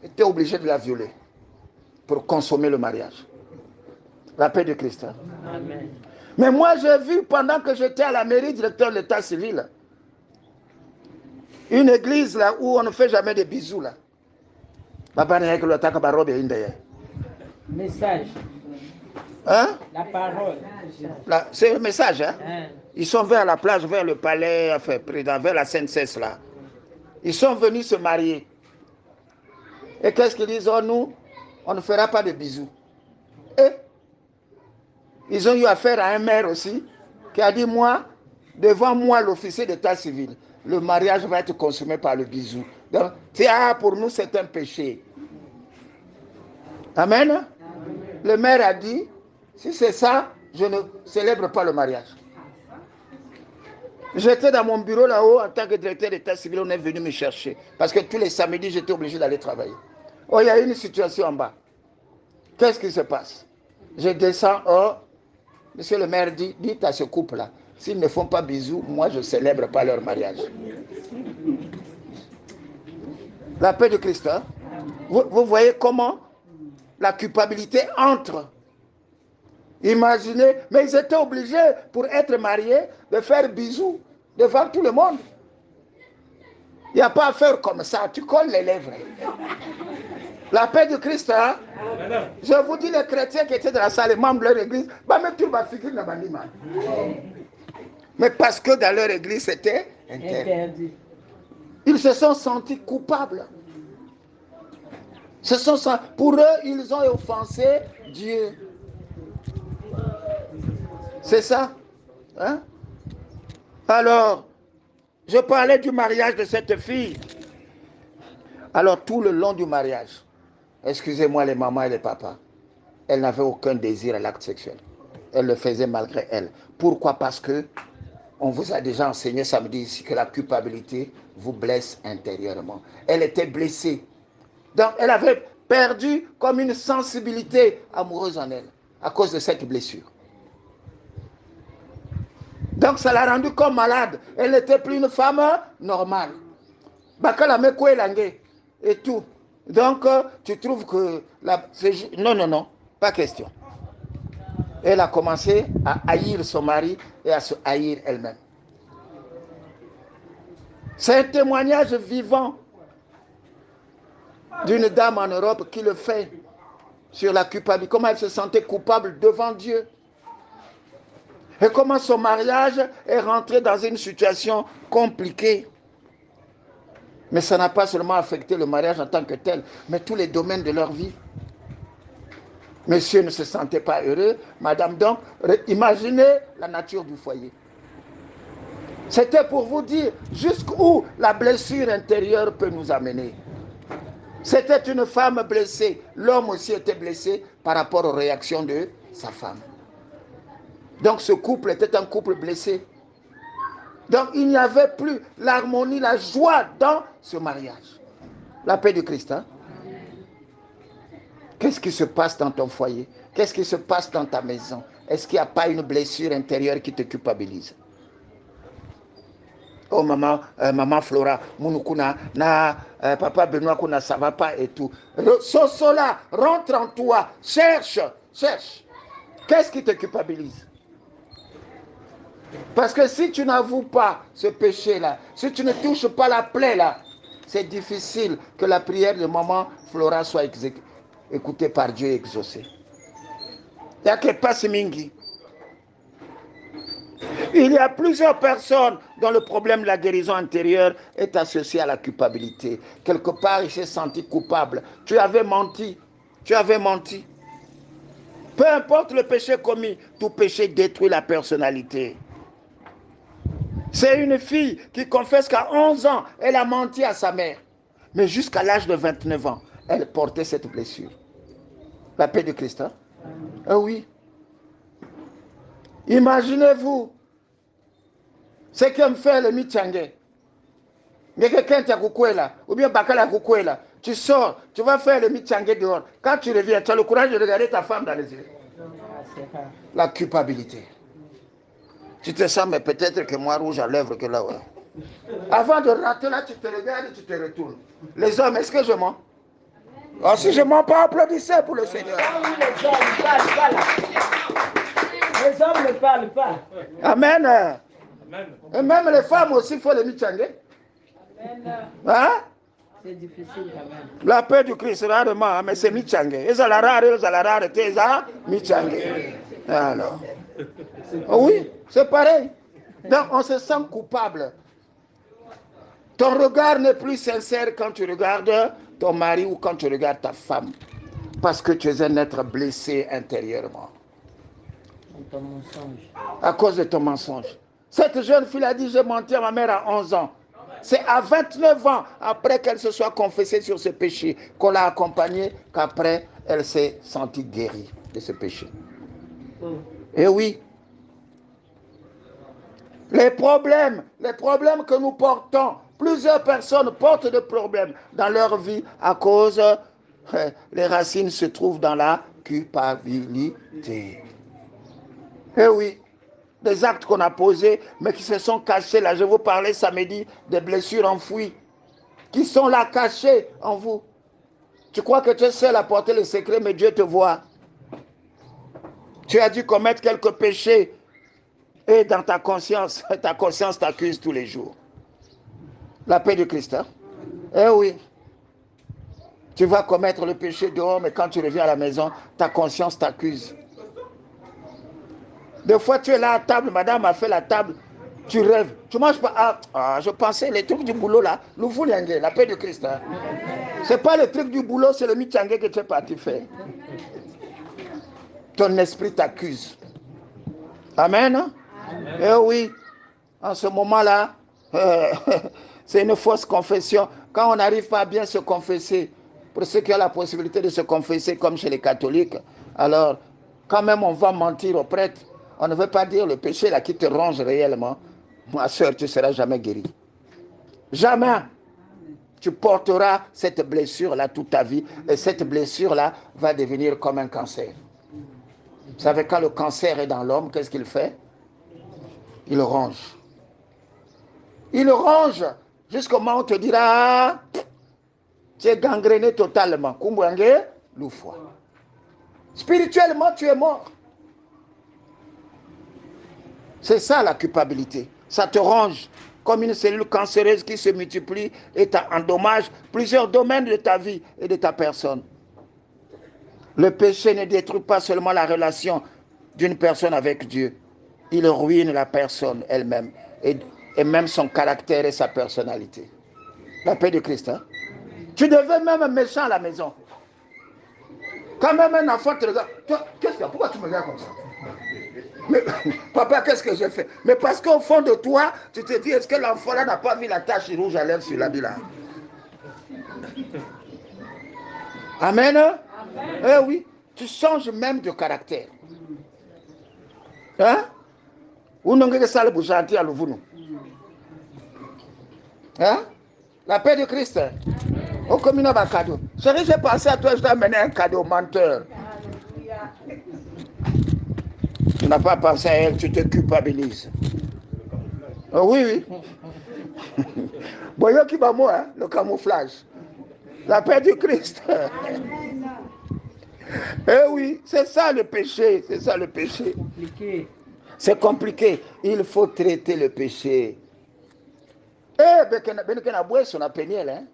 Il était obligé de la violer pour consommer le mariage. La paix de Christ. Hein? Amen. Mais moi, j'ai vu, pendant que j'étais à la mairie, directeur de l'état civil, une église là où on ne fait jamais de bisous là. Message. Hein? La parole. C'est le message. Hein? Ils sont vers la plage, vers le palais, enfin, vers la Seine-Cesse là. Ils sont venus se marier. Et qu'est-ce qu'ils disent? Oh, nous, on ne fera pas de bisous. Et ils ont eu affaire à un maire aussi qui a dit, moi, devant moi, l'officier d'état civil, le mariage va être consommé par le bisou. Donc, pour nous, c'est un péché. Amen. Amen. Le maire a dit, si c'est ça, je ne célèbre pas le mariage. J'étais dans mon bureau là-haut, en tant que directeur d'état civil, on est venu me chercher. Parce que tous les samedis, j'étais obligé d'aller travailler. Oh, il y a une situation en bas. Qu'est-ce qui se passe? Je descends, oh, monsieur le maire dit, dites à ce couple-là, s'ils ne font pas bisous, moi je ne célèbre pas leur mariage. La paix de Christ, hein? Vous voyez comment la culpabilité entre. Imaginez, mais ils étaient obligés, pour être mariés, de faire bisous devant tout le monde. Il n'y a pas à faire comme ça, tu colles les lèvres. La paix du Christ, hein? Je vous dis, les chrétiens qui étaient dans la salle, les membres de leur église, mais parce que dans leur église, c'était interdit. Ils se sont sentis coupables. Pour eux, ils ont offensé Dieu. C'est ça. Hein? Alors, je parlais du mariage de cette fille. Alors, tout le long du mariage, excusez-moi les mamans et les papas, elle n'avait aucun désir à l'acte sexuel. elle le faisait malgré elle. Pourquoi? Parce que on vous a déjà enseigné samedi ici que la culpabilité vous blesse intérieurement. Elle était blessée. Donc, elle avait perdu comme une sensibilité amoureuse en elle à cause de cette blessure. Donc, ça l'a rendue comme malade. Elle n'était plus une femme normale. Et tout. Donc, tu trouves que... Non, pas question. Elle a commencé à haïr son mari et à se haïr elle-même. C'est un témoignage vivant d'une dame en Europe qui le fait sur la culpabilité. Comment elle se sentait coupable devant Dieu. Et comment son mariage est rentré dans une situation compliquée. Mais ça n'a pas seulement affecté le mariage en tant que tel, mais tous les domaines de leur vie. Monsieur ne se sentait pas heureux, madame donc, imaginez la nature du foyer. C'était pour vous dire jusqu'où la blessure intérieure peut nous amener. C'était une femme blessée. L'homme aussi était blessé par rapport aux réactions de sa femme. Donc ce couple était un couple blessé. Donc il n'y avait plus l'harmonie, la joie dans ce mariage. La paix du Christ. Hein? Qu'est-ce qui se passe dans ton foyer? Qu'est-ce qui se passe dans ta maison? Est-ce qu'il n'y a pas une blessure intérieure qui te culpabilise? Oh maman, maman Flora, Mounoukouna, papa Benoît Kouna, ça va pas et tout. Sosola, rentre en toi, cherche. Qu'est-ce qui te culpabilise? Parce que si tu n'avoues pas ce péché-là, si tu ne touches pas la plaie-là, c'est difficile que la prière de maman Flora soit écoutée par Dieu et exaucée. Il y a que passe mingi. Il y a plusieurs personnes dont le problème de la guérison antérieure est associé à la culpabilité. Quelque part, il s'est senti coupable. Tu avais menti. Peu importe le péché commis, tout péché détruit la personnalité. C'est une fille qui confesse qu'à 11 ans, elle a menti à sa mère. Mais jusqu'à l'âge de 29 ans, elle portait cette blessure. La paix de Christ. Hein? Ah oui. Imaginez-vous ce qu'aime faire le Michangé. Ou bien Bakala Kukwela. Tu sors, tu vas faire le Michangé dehors. Quand tu reviens, tu as le courage de regarder ta femme dans les yeux. La culpabilité. Tu te sens, mais peut-être que moi, rouge à lèvres que là, ouais. Avant de rentrer là, tu te regardes et tu te retournes. Les hommes, est-ce que je mens? Oh, si je ne mens pas, applaudissez pour le Seigneur. Les hommes ne parlent pas là. Les hommes ne parlent pas. Amen. Et même les femmes aussi, il faut les michanguer. Hein? C'est difficile quand même. La paix du Christ, rarement, mais c'est michangué. Et ça la rare, t'es ça, michangué. Alors. Oui, c'est pareil. Donc, on se sent coupable. Ton regard n'est plus sincère quand tu regardes ton mari ou quand tu regardes ta femme. Parce que tu es un être blessé intérieurement. Ton mensonge. À cause de ton mensonge. Cette jeune fille a dit, j'ai menti à ma mère à 11 ans. C'est à 29 ans, après qu'elle se soit confessée sur ce péché, qu'on l'a accompagnée, qu'après, elle s'est sentie guérie de ce péché. Et oui. Les problèmes que nous portons, plusieurs personnes portent des problèmes dans leur vie à cause, les racines se trouvent dans la culpabilité. Et oui, des actes qu'on a posés, mais qui se sont cachés. Là, je vous parlais samedi des blessures enfouies, qui sont là cachées en vous. Tu crois que tu es seul à porter le secret, mais Dieu te voit. Tu as dû commettre quelques péchés, et dans ta conscience t'accuse tous les jours. La paix de Christ. Hein? Eh oui. Tu vas commettre le péché dehors, mais quand tu reviens à la maison, ta conscience t'accuse. Des fois, tu es là à table, madame a fait la table, tu rêves. Tu manges pas. Ah, je pensais, les trucs du boulot là, la paix de Christ. Hein? C'est pas le truc du boulot, c'est le mitchangé que tu es parti faire. Ton esprit t'accuse. Amen. Hein? Eh oui, en ce moment-là, c'est une fausse confession. Quand on n'arrive pas à bien se confesser, pour ceux qui ont la possibilité de se confesser comme chez les catholiques, alors Quand même on va mentir au prêtre, on ne veut pas dire le péché là qui te ronge réellement. Ma soeur, tu ne seras jamais guérie. Jamais. Tu porteras cette blessure-là toute ta vie et cette blessure-là va devenir comme un cancer. Vous savez, quand le cancer est dans l'homme, qu'est-ce qu'il fait? Il ronge. Il ronge jusqu'au moment où on te dira, tu es gangréné totalement. Kumbwange, l'oufwa. Spirituellement, tu es mort. C'est ça la culpabilité. Ça te ronge comme une cellule cancéreuse qui se multiplie et endommage plusieurs domaines de ta vie et de ta personne. Le péché ne détruit pas seulement la relation d'une personne avec Dieu. Il ruine la personne elle-même et même son caractère et sa personnalité. La paix de Christ. Hein? Tu deviens même méchant à la maison. Quand même un enfant te regarde, qu'est-ce qu'il y a? Pourquoi tu me regardes comme ça? Mais, papa, qu'est-ce que j'ai fait? Mais parce qu'au fond de toi, tu te dis, est-ce que l'enfant là n'a pas vu la tache rouge à lèvres sur l'habit là? Amen. Amen. Eh oui, tu changes même de caractère. Hein? Ou non que ça le bougeanti à l'ouvre. Hein? La paix de Christ. Au commun un cadeau. Chérie, j'ai pensé à toi, je t'ai amené un cadeau, menteur. Tu n'as pas pensé à elle, tu te culpabilises. Oh, oui, oui. Boyo qui va moi, le camouflage. La paix du Christ. Eh oui, c'est ça le péché. C'est ça le péché. C'est compliqué. Il faut traiter le péché. Eh, ben qu'on a boué son appeniel, hein.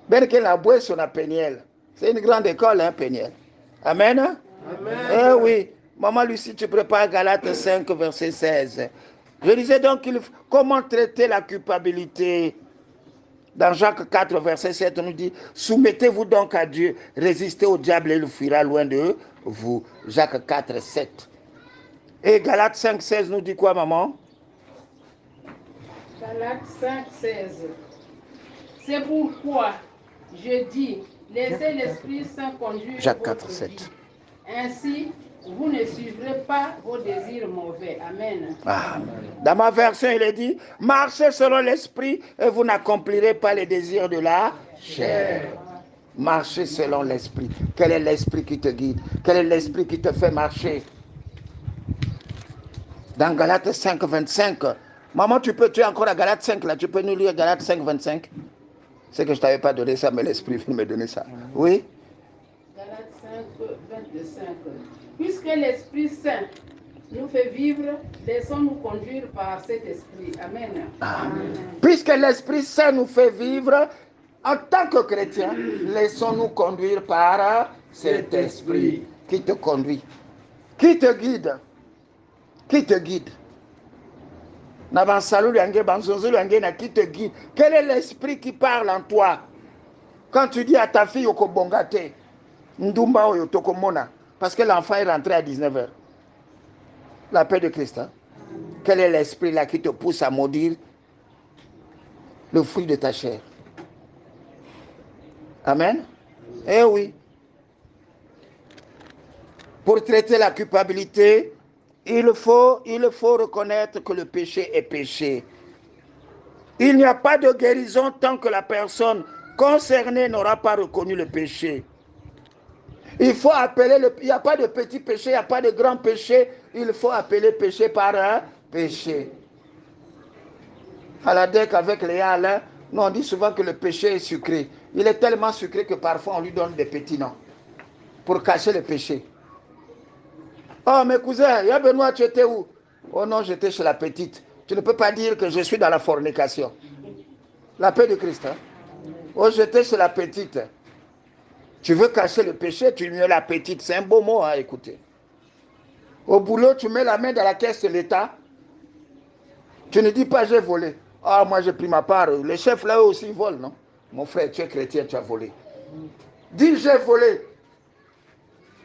Ben qu'on a boué son appeniel. C'est une grande école, hein, Péniel. Amen. Amen. Eh oui. Maman Lucie, tu prépares Galates 5, verset 16. Je disais donc comment traiter la culpabilité. Dans Jacques 4, verset 7, on nous dit, soumettez-vous donc à Dieu, résistez au diable et il fuira loin de vous. Jacques 4, 7. Et Galates 5, 16 nous dit quoi, maman? Galates 5, 16. C'est pourquoi je dis, laissez l'Esprit Saint conduire Jacques votre 4, 7. vie. Ainsi, vous ne suivrez pas vos désirs mauvais. Amen. Ah. Dans ma version, il est dit, marchez selon l'Esprit et vous n'accomplirez pas les désirs de la chair. Marchez selon l'Esprit. Quel est l'Esprit qui te guide? Quel est l'Esprit qui te fait marcher? Dans Galates 5, 25. Maman, tu es encore à Galates 5, là. Tu peux nous lire Galates 5, 25? C'est que je ne t'avais pas donné ça, mais l'Esprit vient me donner ça. Oui? Galates 5, 25. Puisque l'Esprit Saint nous fait vivre, laissons-nous conduire par cet Esprit. Amen. Amen. Puisque l'Esprit Saint nous fait vivre, en tant que chrétiens, laissons-nous conduire par cet Esprit qui te conduit, qui te guide, qui te guide. Qui te guide. Quel est l'esprit qui parle en toi? Quand tu dis à ta fille Okobongate, Ndumba Oyo Tokomona, parce que l'enfant est rentré à 19h. La paix de Christ. Hein? Quel est l'esprit là qui te pousse à maudire le fruit de ta chair? Amen. Eh oui. Pour traiter la culpabilité, il faut reconnaître que le péché est péché. Il n'y a pas de guérison tant que la personne concernée n'aura pas reconnu le péché. Il faut appeler il n'y a pas de petit péché, il n'y a pas de grand péché. Il faut appeler péché par un péché. À la DEC avec Léa Alain, nous on dit souvent que le péché est sucré. Il est tellement sucré que parfois on lui donne des petits noms pour cacher le péché. Oh mes cousins, ya Benoît, tu étais où? Oh non, j'étais chez la petite. Tu ne peux pas dire que je suis dans la fornication. La paix de Christ. Hein? Oh, j'étais chez la petite. Tu veux cacher le péché, tu mets la petite. C'est un beau mot à écouter. Au boulot, tu mets la main dans la caisse de l'État. Tu ne dis pas j'ai volé. Ah, moi j'ai pris ma part. Les chefs là aussi ils volent, non? Mon frère, tu es chrétien, tu as volé. Dis j'ai volé.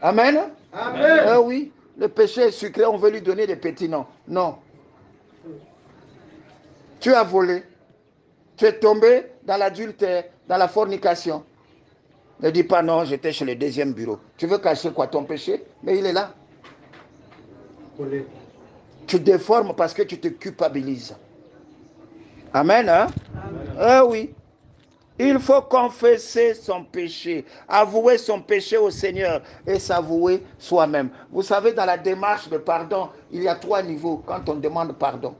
Amen. Amen. Ah oui, le péché est sucré, on veut lui donner des petits noms. Non. Tu as volé. Tu es tombé dans l'adultère, dans la fornication. Ne dis pas non, j'étais chez le deuxième bureau. Tu veux cacher quoi, ton péché? Mais il est là. Tu déformes parce que tu te culpabilises. Amen, hein? Oui. Il faut confesser son péché, avouer son péché au Seigneur et s'avouer soi-même. Vous savez, dans la démarche de pardon, il y a 3 niveaux quand on demande pardon.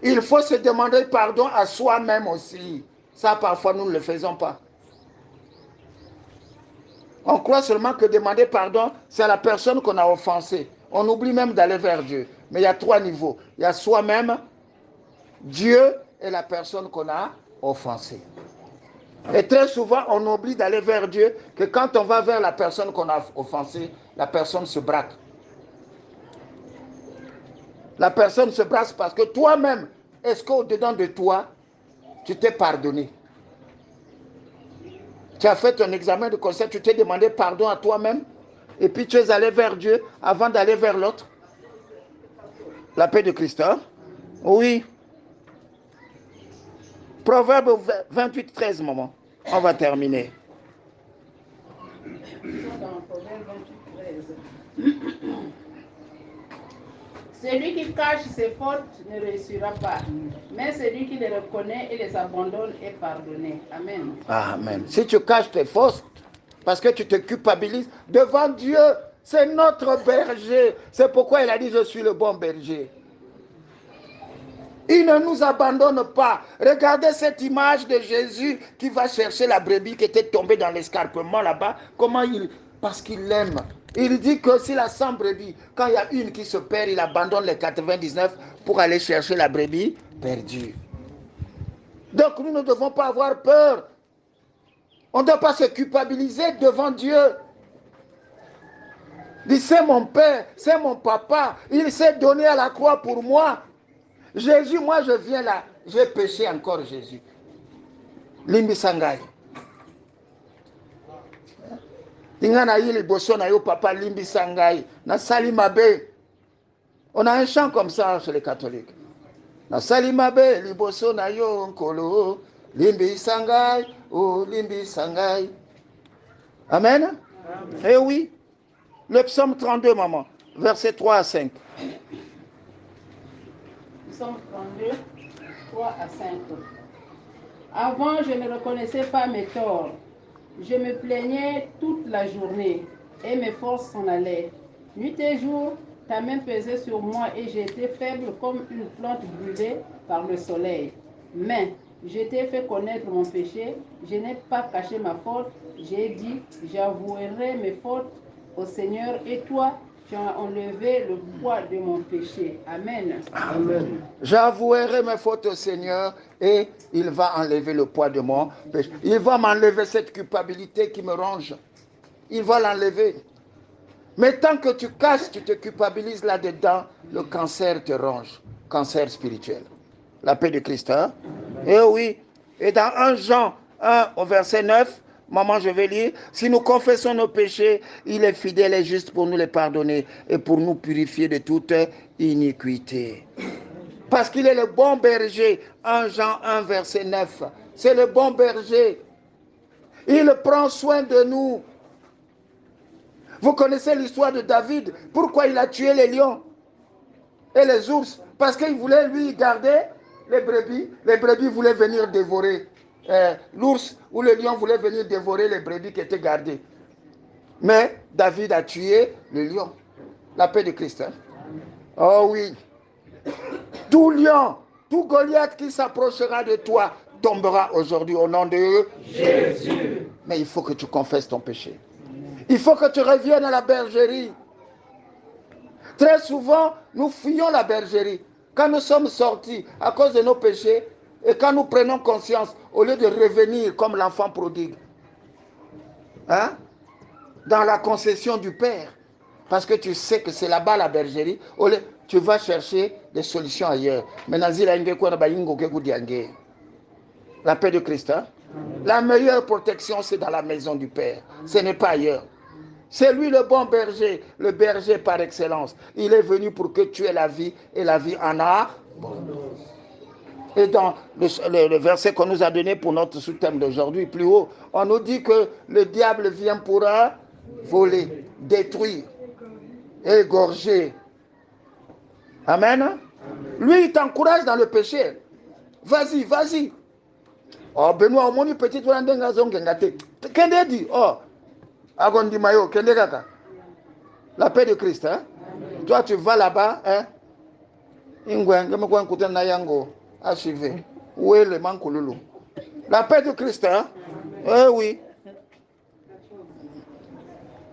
Il faut se demander pardon à soi-même aussi. Ça, parfois, nous ne le faisons pas. On croit seulement que demander pardon, c'est à la personne qu'on a offensée. On oublie même d'aller vers Dieu. Mais il y a 3 niveaux. Il y a soi-même, Dieu et la personne qu'on a offensée. Et très souvent, on oublie d'aller vers Dieu, que quand on va vers la personne qu'on a offensée, la personne se braque. La personne se braque parce que toi-même, est-ce qu'au-dedans de toi, tu t'es pardonné? Tu as fait ton examen de conscience, tu t'es demandé pardon à toi-même, et puis tu es allé vers Dieu avant d'aller vers l'autre. La paix de Christ, hein? Oui. Proverbe 28, 13, maman. On va terminer. Dans Proverbe 28, 13. Celui qui cache ses fautes ne réussira pas, mais celui qui les reconnaît et les abandonne est pardonné. Amen. Amen. Si tu caches tes fautes, parce que tu te culpabilises, devant Dieu, c'est notre berger. C'est pourquoi il a dit, je suis le bon berger. Il ne nous abandonne pas. Regardez cette image de Jésus qui va chercher la brebis qui était tombée dans l'escarpement là-bas. Comment il... Parce qu'il l'aime. Il dit que s'il a 100 brebis, quand il y a une qui se perd, il abandonne les 99 pour aller chercher la brebis perdue. Donc nous ne devons pas avoir peur. On ne doit pas se culpabiliser devant Dieu. Il dit, c'est mon père, c'est mon papa. Il s'est donné à la croix pour moi. Jésus, moi je viens là, j'ai péché encore Jésus. Limbi sangai. Tingana yili bosso na yo papa limbi sangai. Na salimabe. On a un chant comme ça chez les catholiques. Na salimabe liboso na yo nkolo. Limbi sangai, oh limbi sangai. Amen. Eh oui. Le psaume 32, maman. Versets 3 à 5. Psaume 32, 3 à 5. Avant, je ne reconnaissais pas mes torts. Je me plaignais toute la journée et mes forces s'en allaient. Nuit et jour, ta main pesait sur moi et j'étais faible comme une plante brûlée par le soleil. Mais je t'ai fait connaître mon péché, je n'ai pas caché ma faute. J'ai dit, j'avouerai mes fautes au Seigneur et toi, tu as enlevé le poids de mon péché. Amen. Amen. J'avouerai mes fautes au Seigneur et il va enlever le poids de mon péché. Il va m'enlever cette culpabilité qui me ronge. Il va l'enlever. Mais tant que tu caches, tu te culpabilises là-dedans, le cancer te ronge. Cancer spirituel. La paix de Christ, hein? Eh oui. Et dans 1 Jean 1 au verset 9, maman, je vais lire. Si nous confessons nos péchés, il est fidèle et juste pour nous les pardonner et pour nous purifier de toute iniquité. Parce qu'il est le bon berger. 1 Jean 1 verset 9. C'est le bon berger. Il prend soin de nous. Vous connaissez l'histoire de David. Pourquoi il a tué les lions et les ours? Parce qu'il voulait lui garder les brebis. Les brebis voulaient venir dévorer. L'ours ou le lion voulait venir dévorer les brebis qui étaient gardées. Mais David a tué le lion. La paix de Christ. Hein? Oh oui. Tout lion, tout Goliath qui s'approchera de toi tombera aujourd'hui au nom de Jésus. Mais il faut que tu confesses ton péché. Il faut que tu reviennes à la bergerie. Très souvent, nous fuyons la bergerie. Quand nous sommes sortis à cause de nos péchés, et quand nous prenons conscience, au lieu de revenir comme l'enfant prodigue, hein, dans la concession du Père, parce que tu sais que c'est là-bas la bergerie, tu vas chercher des solutions ailleurs. La paix de Christ. Hein? La meilleure protection, c'est dans la maison du Père. Ce n'est pas ailleurs. C'est lui le bon berger, le berger par excellence. Il est venu pour que tu aies la vie et la vie en abondance. Et dans le verset qu'on nous a donné pour notre sous-thème d'aujourd'hui, plus haut, on nous dit que le diable vient pour voler, détruire, égorger. Amen. Lui, il t'encourage dans le péché. Vas-y, vas-y. Oh, Benoît, au moins, petit, tu as un gazon qui a gâté. Qu'est-ce dit? Oh, Agondi Mayo, qu'est-ce que la paix de Christ, hein? Toi, tu vas là-bas, hein? Où est le mancololo? La paix de Christ, hein? Eh oui.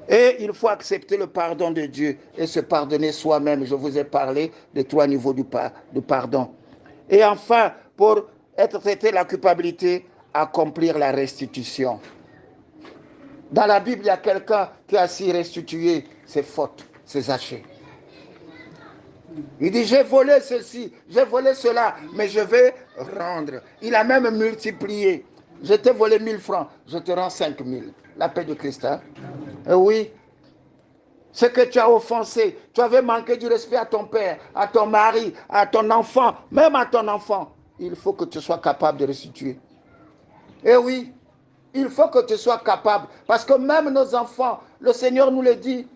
Et il faut accepter le pardon de Dieu et se pardonner soi-même. Je vous ai parlé des 3 niveaux du pardon. Et enfin, pour être traité la culpabilité, accomplir la restitution. Dans la Bible, il y a quelqu'un qui a su restituer ses fautes, ses achats. Il dit, j'ai volé ceci, j'ai volé cela, mais je vais rendre. Il a même multiplié. Je t'ai volé 1000 francs, je te rends 5000. La paix de Christ, hein? Oui. Ce que tu as offensé, tu avais manqué du respect à ton père, à ton mari, à ton enfant, même à ton enfant. Il faut que tu sois capable de restituer. Eh oui, il faut que tu sois capable. Parce que même nos enfants, le Seigneur nous le dit,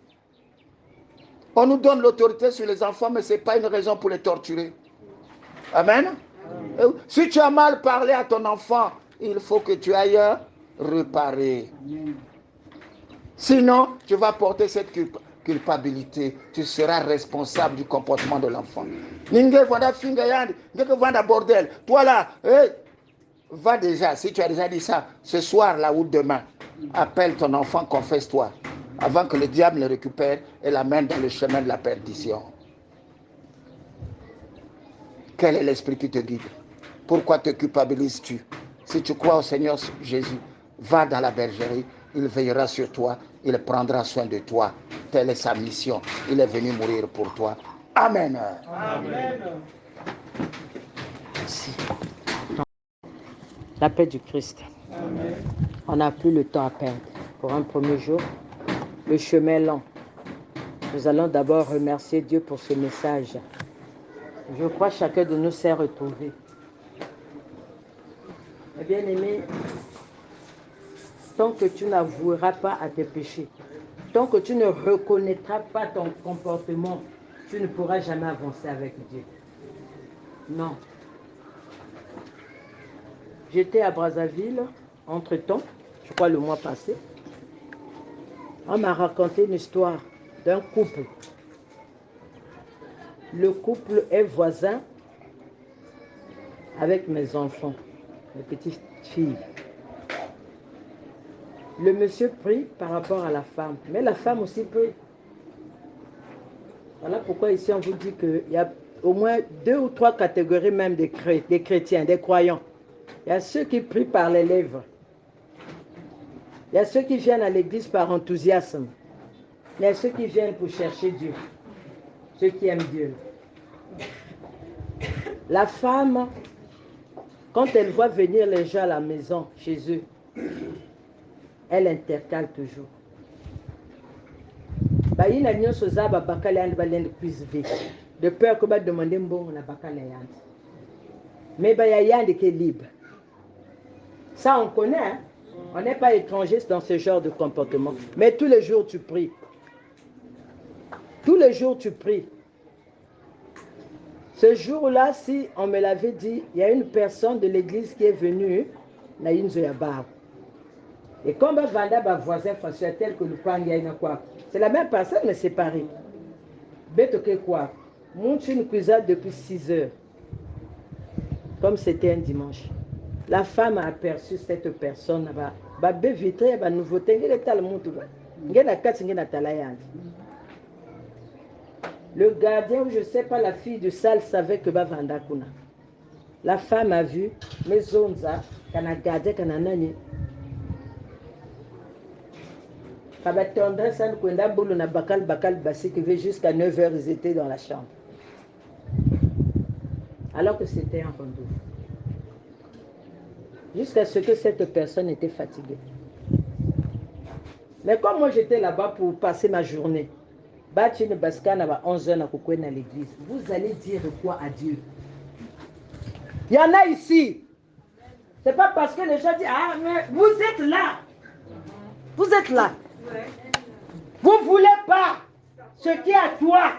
on nous donne l'autorité sur les enfants, mais ce n'est pas une raison pour les torturer. Amen. Si tu as mal parlé à ton enfant, il faut que tu ailles réparer. Sinon, tu vas porter cette culpabilité. Tu seras responsable du comportement de l'enfant. Bordel. Toi là, va déjà, si tu as déjà dit ça, ce soir là ou demain, appelle ton enfant, confesse-toi, avant que le diable le récupère et l'amène dans le chemin de la perdition. Quel est l'esprit qui te guide? Pourquoi te culpabilises-tu? Si tu crois au Seigneur Jésus, va dans la bergerie, il veillera sur toi, il prendra soin de toi. Telle est sa mission. Il est venu mourir pour toi. Amen. Amen. Merci. La paix du Christ. Amen. On n'a plus le temps à perdre. Pour un premier jour, le chemin est long. Nous allons d'abord remercier Dieu pour ce message. Je crois que chacun de nous s'est retrouvé. Et bien aimé, tant que tu n'avoueras pas à tes péchés, tant que tu ne reconnaîtras pas ton comportement, tu ne pourras jamais avancer avec Dieu. Non. J'étais à Brazzaville, entre-temps, je crois le mois passé. On m'a raconté une histoire d'un couple. Le couple est voisin avec mes enfants, mes petites filles. Le monsieur prie par rapport à la femme, mais la femme aussi prie. Voilà pourquoi ici on vous dit qu'il y a au moins 2 ou 3 catégories même des chrétiens, des croyants. Il y a ceux qui prient par les lèvres. Il y a ceux qui viennent à l'église par enthousiasme. Il y a ceux qui viennent pour chercher Dieu. Ceux qui aiment Dieu. La femme, quand elle voit venir les gens à la maison, chez eux, elle intercale toujours. De peur que va demander bon na bakala yand. Mais il y a yand qui est libre. Ça on connaît, hein? On n'est pas étranger dans ce genre de comportement. Mais tous les jours tu pries. Tous les jours tu pries. Ce jour-là, si on me l'avait dit, il y a une personne de l'église qui est venue, na Inzo Yabar. Et comme Vanda, voisin François, tel que le Pangaïna quoi. C'est la même personne, mais séparée. Betoke quoi? Monte une cuisine depuis 6 heures. Comme c'était un dimanche. La femme a aperçu cette personne. Le gardien, ou je ne sais pas, la fille du salle savait que Vanda Kuna. La femme a vu, mais Zonza, qu'elle a gardé, qu'elle a nani. Jusqu'à 9h, ils étaient dans la chambre. Alors que c'était un rendez-vous. Jusqu'à ce que cette personne était fatiguée. Mais comme moi j'étais là-bas pour passer ma journée, à 11h à l'église, vous allez dire quoi à Dieu? Il y en a ici. C'est pas parce que les gens disent, ah, mais vous êtes là. Vous êtes là. Vous ne voulez pas ce qui est à toi.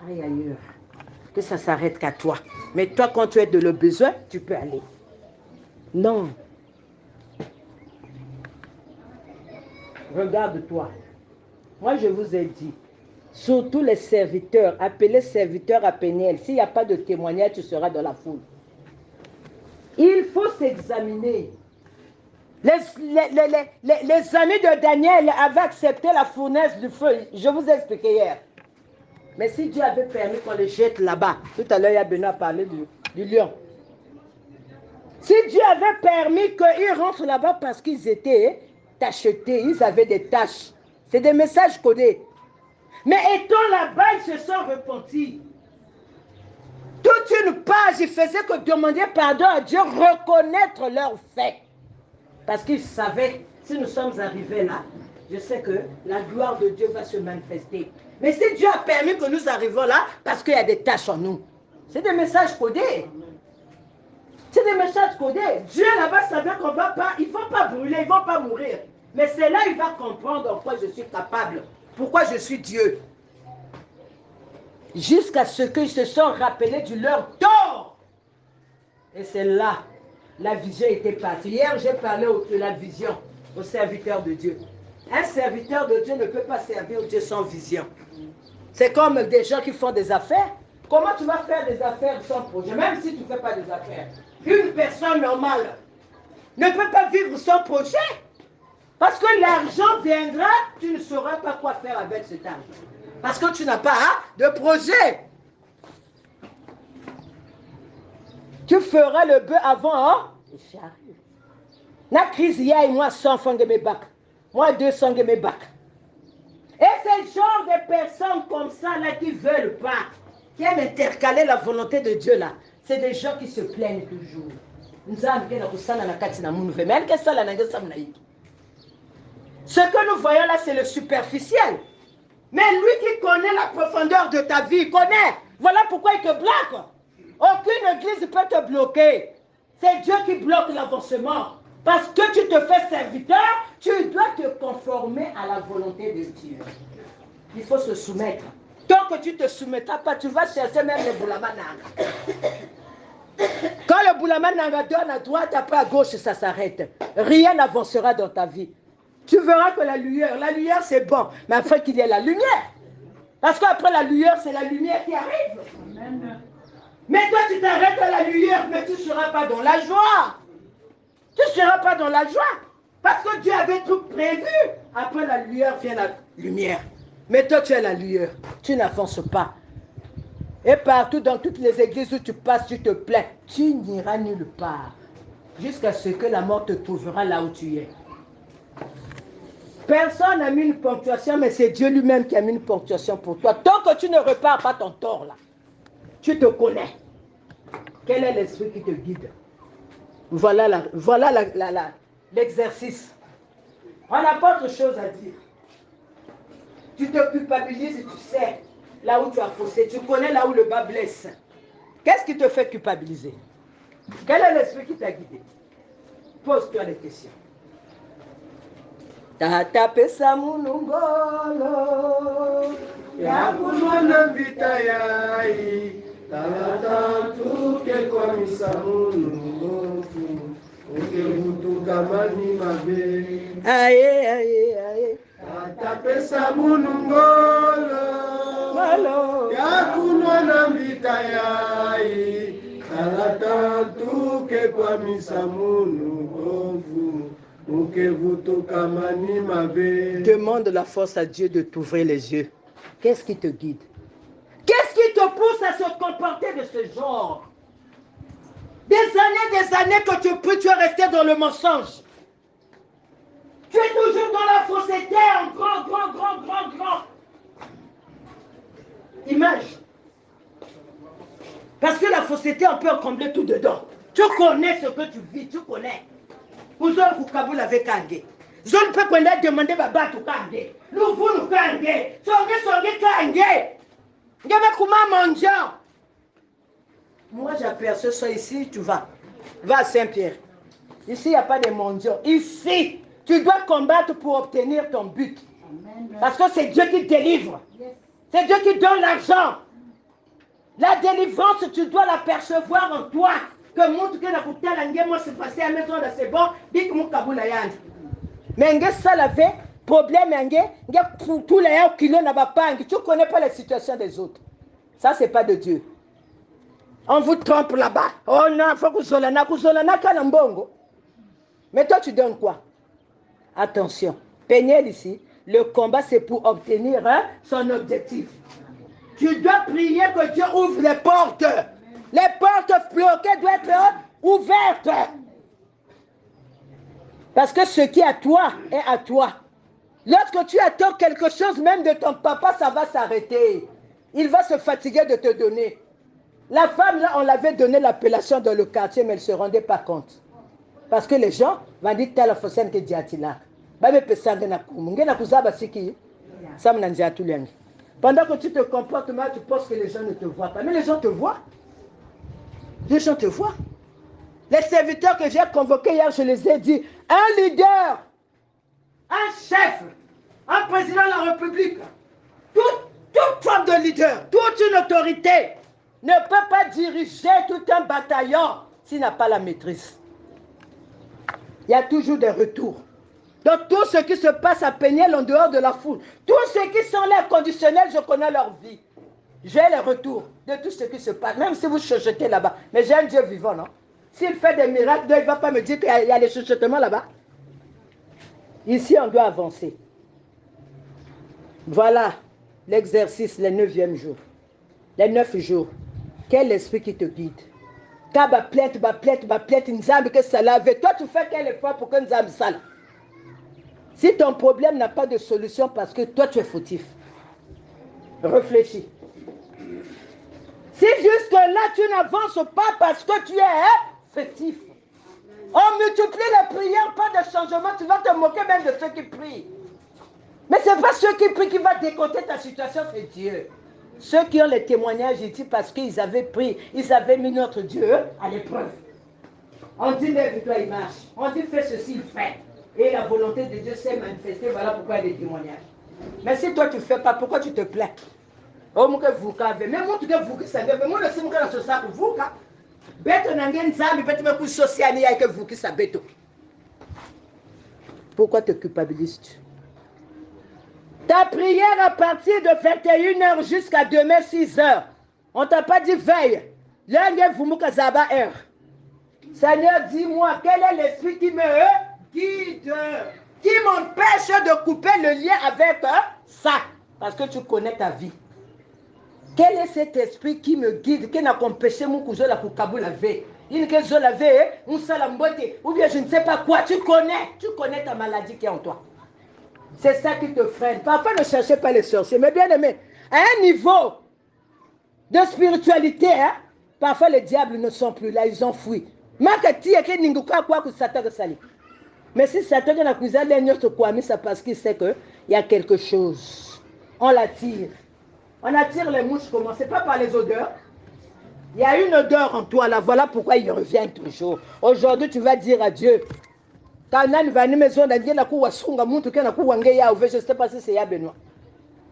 Aïe, aïe, que ça s'arrête qu'à toi. Mais toi, quand tu es de le besoin, tu peux aller. Non. Regarde-toi. Moi, je vous ai dit, surtout les serviteurs, appelés serviteurs à Péniel, s'il n'y a pas de témoignage, tu seras dans la foule. Il faut s'examiner. Les amis de Daniel avaient accepté la fournaise du feu. Je vous ai expliqué hier. Mais si Dieu avait permis qu'on les jette là-bas, tout à l'heure, il y a Benoît parlé du lion. Si Dieu avait permis qu'ils rentrent là-bas parce qu'ils étaient tachetés, ils avaient des taches. C'est des messages codés. Mais étant là-bas, ils se sont repentis. Toute une page, ils faisaient que demander pardon à Dieu, reconnaître leurs faits. Parce qu'ils savaient, si nous sommes arrivés là, je sais que la gloire de Dieu va se manifester. Mais si Dieu a permis que nous arrivions là, parce qu'il y a des tâches en nous. C'est des messages codés. C'est des messages codés. Dieu là-bas savait qu'on va pas, ils ne vont pas brûler, ils ne vont pas mourir. Mais c'est là qu'il va comprendre en quoi je suis capable. Pourquoi je suis Dieu. Jusqu'à ce qu'ils se sont rappelés de leur tort. Et c'est là, la vision était partie. Hier, j'ai parlé de la vision au serviteur de Dieu. Un serviteur de Dieu ne peut pas servir Dieu sans vision. C'est comme des gens qui font des affaires. Comment tu vas faire des affaires sans projet, même si tu ne fais pas des affaires? Une personne normale ne peut pas vivre sans projet. Parce que l'argent viendra, tu ne sauras pas quoi faire avec cet argent. Parce que tu n'as pas de projet. Tu feras le bœuf avant, et j'arrive. La crise, il y a moi 100 francs de mes bacs. Moi 200 de mes bacs. Et c'est le genre de personnes comme ça là qui ne veulent pas, qui aiment intercaler la volonté de Dieu là. C'est des gens qui se plaignent toujours. Ce que nous voyons là, c'est le superficiel. Mais lui qui connaît la profondeur de ta vie, il connaît. Voilà pourquoi il te bloque. Aucune église peut te bloquer. C'est Dieu qui bloque l'avancement. Parce que tu te fais serviteur, tu dois te conformer à la volonté de Dieu. Il faut se soumettre. Tant que tu ne te soumettras pas, tu vas chercher même le boulamananga. Quand le boulamananga donne à droite, après à gauche, ça s'arrête. Rien n'avancera dans ta vie. Tu verras que la lumière c'est bon, mais après qu'il y ait la lumière. Parce qu'après la lumière, c'est la lumière qui arrive. Amen. Mais toi, tu t'arrêtes à la lumière, mais tu ne seras pas dans la joie. Tu ne seras pas dans la joie. Parce que Dieu avait tout prévu. Après la lumière vient la lumière. Mais toi, tu es la lumière. Tu n'avances pas. Et partout, dans toutes les églises où tu passes, tu te plains. Tu n'iras nulle part. Jusqu'à ce que la mort te trouvera là où tu es. Personne n'a mis une ponctuation, mais c'est Dieu lui-même qui a mis une ponctuation pour toi. Tant que tu ne repars pas ton tort là, tu te connais. Quel est l'esprit qui te guide? Voilà l'exercice. On n'a pas autre chose à dire. Tu te culpabilises et tu sais là où tu as faussé. Tu connais là où le bas blesse. Qu'est-ce qui te fait culpabiliser? Quel est l'esprit qui t'a guidé? Pose-toi les questions. Tata pesa munungolo ya kunwana vita yai tata tuke kwa misamunungo ukebutuka mani mabe aye tata pesa munungolo ya kunwana vita yai tata tuke kwa misamunungo. Demande la force à Dieu de t'ouvrir les yeux. Qu'est-ce qui te guide? Qu'est-ce qui te pousse à se comporter de ce genre? Des années que tu es resté dans le mensonge. Tu es toujours dans la fausseté en grand. Image. Parce que la fausseté, on peut en combler tout dedans. Tu connais ce que tu vis, tu connais. Vous avez kangé. Je ne peux pas demander baba tout kangé. Nous vous kangé. Songe kangé. Ngebe kuma monja. Moi, j'aperçois ça ici, tu vas. Va à Saint-Pierre. Ici, il n'y a pas de mendiants. Ici, tu dois combattre pour obtenir ton but. Parce que c'est Dieu qui délivre. C'est Dieu qui donne l'argent. La délivrance, tu dois l'apercevoir en toi. Que montre que la bouteille langue moi c'est passé à la maison de c'est bon, dit que mon kaboula yandi. Mais nge ça l'avait problème nge tout les kilo n'a pas tu connais pas la situation des autres. Ça c'est pas de Dieu. On vous trompe là-bas. Oh non, faut que zolana kanambongo. Mais toi tu donnes quoi? Attention. Peignez ici, le combat c'est pour obtenir son objectif. Tu dois prier que Dieu ouvre les portes. Les portes bloquées doivent être ouvertes. Parce que ce qui est à toi est à toi. Lorsque tu attends quelque chose, même de ton papa, ça va s'arrêter. Il va se fatiguer de te donner. La femme, là, on l'avait donné l'appellation dans le quartier, mais elle ne se rendait pas compte. Parce que les gens vont dire telle façon que Diatila. Pendant que tu te comportes mal, tu penses que les gens ne te voient pas. Mais les gens te voient. Les gens te voient. Les serviteurs que j'ai convoqués hier, je les ai dit, un leader, un chef, un président de la République, toute forme de leader, toute une autorité ne peut pas diriger tout un bataillon s'il n'a pas la maîtrise. Il y a toujours des retours. Donc tout ce qui se passe à Péniel en dehors de la foule, tous ceux qui sont là conditionnels, je connais leur vie. J'ai les retours de tout ce qui se passe, même si vous chuchotez là-bas. Mais j'ai un Dieu vivant, non? S'il fait des miracles, il ne va pas me dire qu'il y a des chuchotements là-bas. Ici, on doit avancer. Voilà l'exercice, le 9e jour. Les 9 jours. Quel esprit qui te guide? Quand ma plainte, Nzambi que ça lave. Toi, tu fais quel effort pour que Nzambi ça lave? Si ton problème n'a pas de solution parce que toi, tu es fautif, réfléchis. Si jusque-là, tu n'avances pas parce que tu es fautif, on multiplie les prières, pas de changement, tu vas te moquer même de ceux qui prient. Mais ce n'est pas ceux qui prient qui vont décoter ta situation, c'est Dieu. Ceux qui ont les témoignages ici parce qu'ils avaient pris, ils avaient mis notre Dieu à l'épreuve. On dit lève-toi, il marche. On dit fais ceci, il fait. Et la volonté de Dieu s'est manifestée, voilà pourquoi il y a des témoignages. Mais si toi tu ne fais pas, pourquoi tu te plains? Oh, mon que vous avez, mais moi tu que vous qui savez, mais moi le sais que ce sac vous ka. Bête n'angen zambi, bête me couche social ni que vous qui savez tout. Pourquoi te culpabilises-tu? Ta prière à partir de 21h jusqu'à demain 6h. On t'a pas dit veille. L'un vous mukazaba heure. Seigneur, dis-moi, quel est l'esprit qui me guide, qui m'empêche de couper le lien avec ça? Parce que tu connais ta vie. Quel est cet esprit qui me guide, qui n'a empêché mon cousin la pour laver? Il que je l'avais, on salamboté, ou bien je ne sais pas quoi. Tu connais ta maladie qui est en toi. C'est ça qui te freine. Parfois, ne cherchez pas les sorciers. Mais bien aimé, à un niveau de spiritualité, parfois les diables ne sont plus là, ils ont fui. Mais si Satan a accusé c'est parce qu'il sait qu'il y a quelque chose. On l'attire. On attire les mouches comment? C'est pas par les odeurs. Il y a une odeur en toi là. Voilà pourquoi il revient toujours. Aujourd'hui, tu vas dire à Dieu. Je ne sais pas si c'est ya Benoît.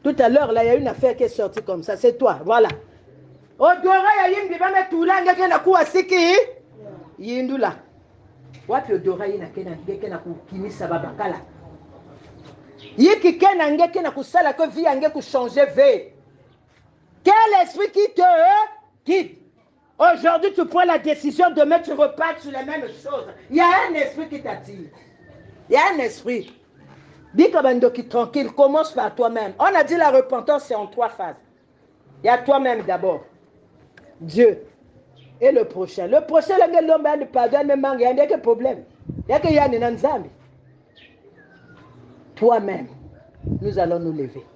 Tout à l'heure, là, il y a une affaire qui est sortie comme ça. C'est toi, voilà. Odora ya yimbi ba metula ngeke na kuwa siki. Yindula. Wapi odora yina kena ngeke na kukimisa babakala. Yiki kena ngeke na kusala que vie ngeke ku changer ve. Quel esprit qui te guide? Aujourd'hui, tu prends la décision, demain, tu repars sur les mêmes choses. Il y a un esprit qui t'attire. Il y a un esprit. Dis que qui tranquille, commence par toi-même. On a dit la repentance, c'est en 3 phases. Il y a toi-même d'abord. Dieu. Et le prochain. Le prochain, l'homme a le pardon, même il y a des problèmes. Il y a que Yann Nzambi. Toi-même, nous allons nous lever.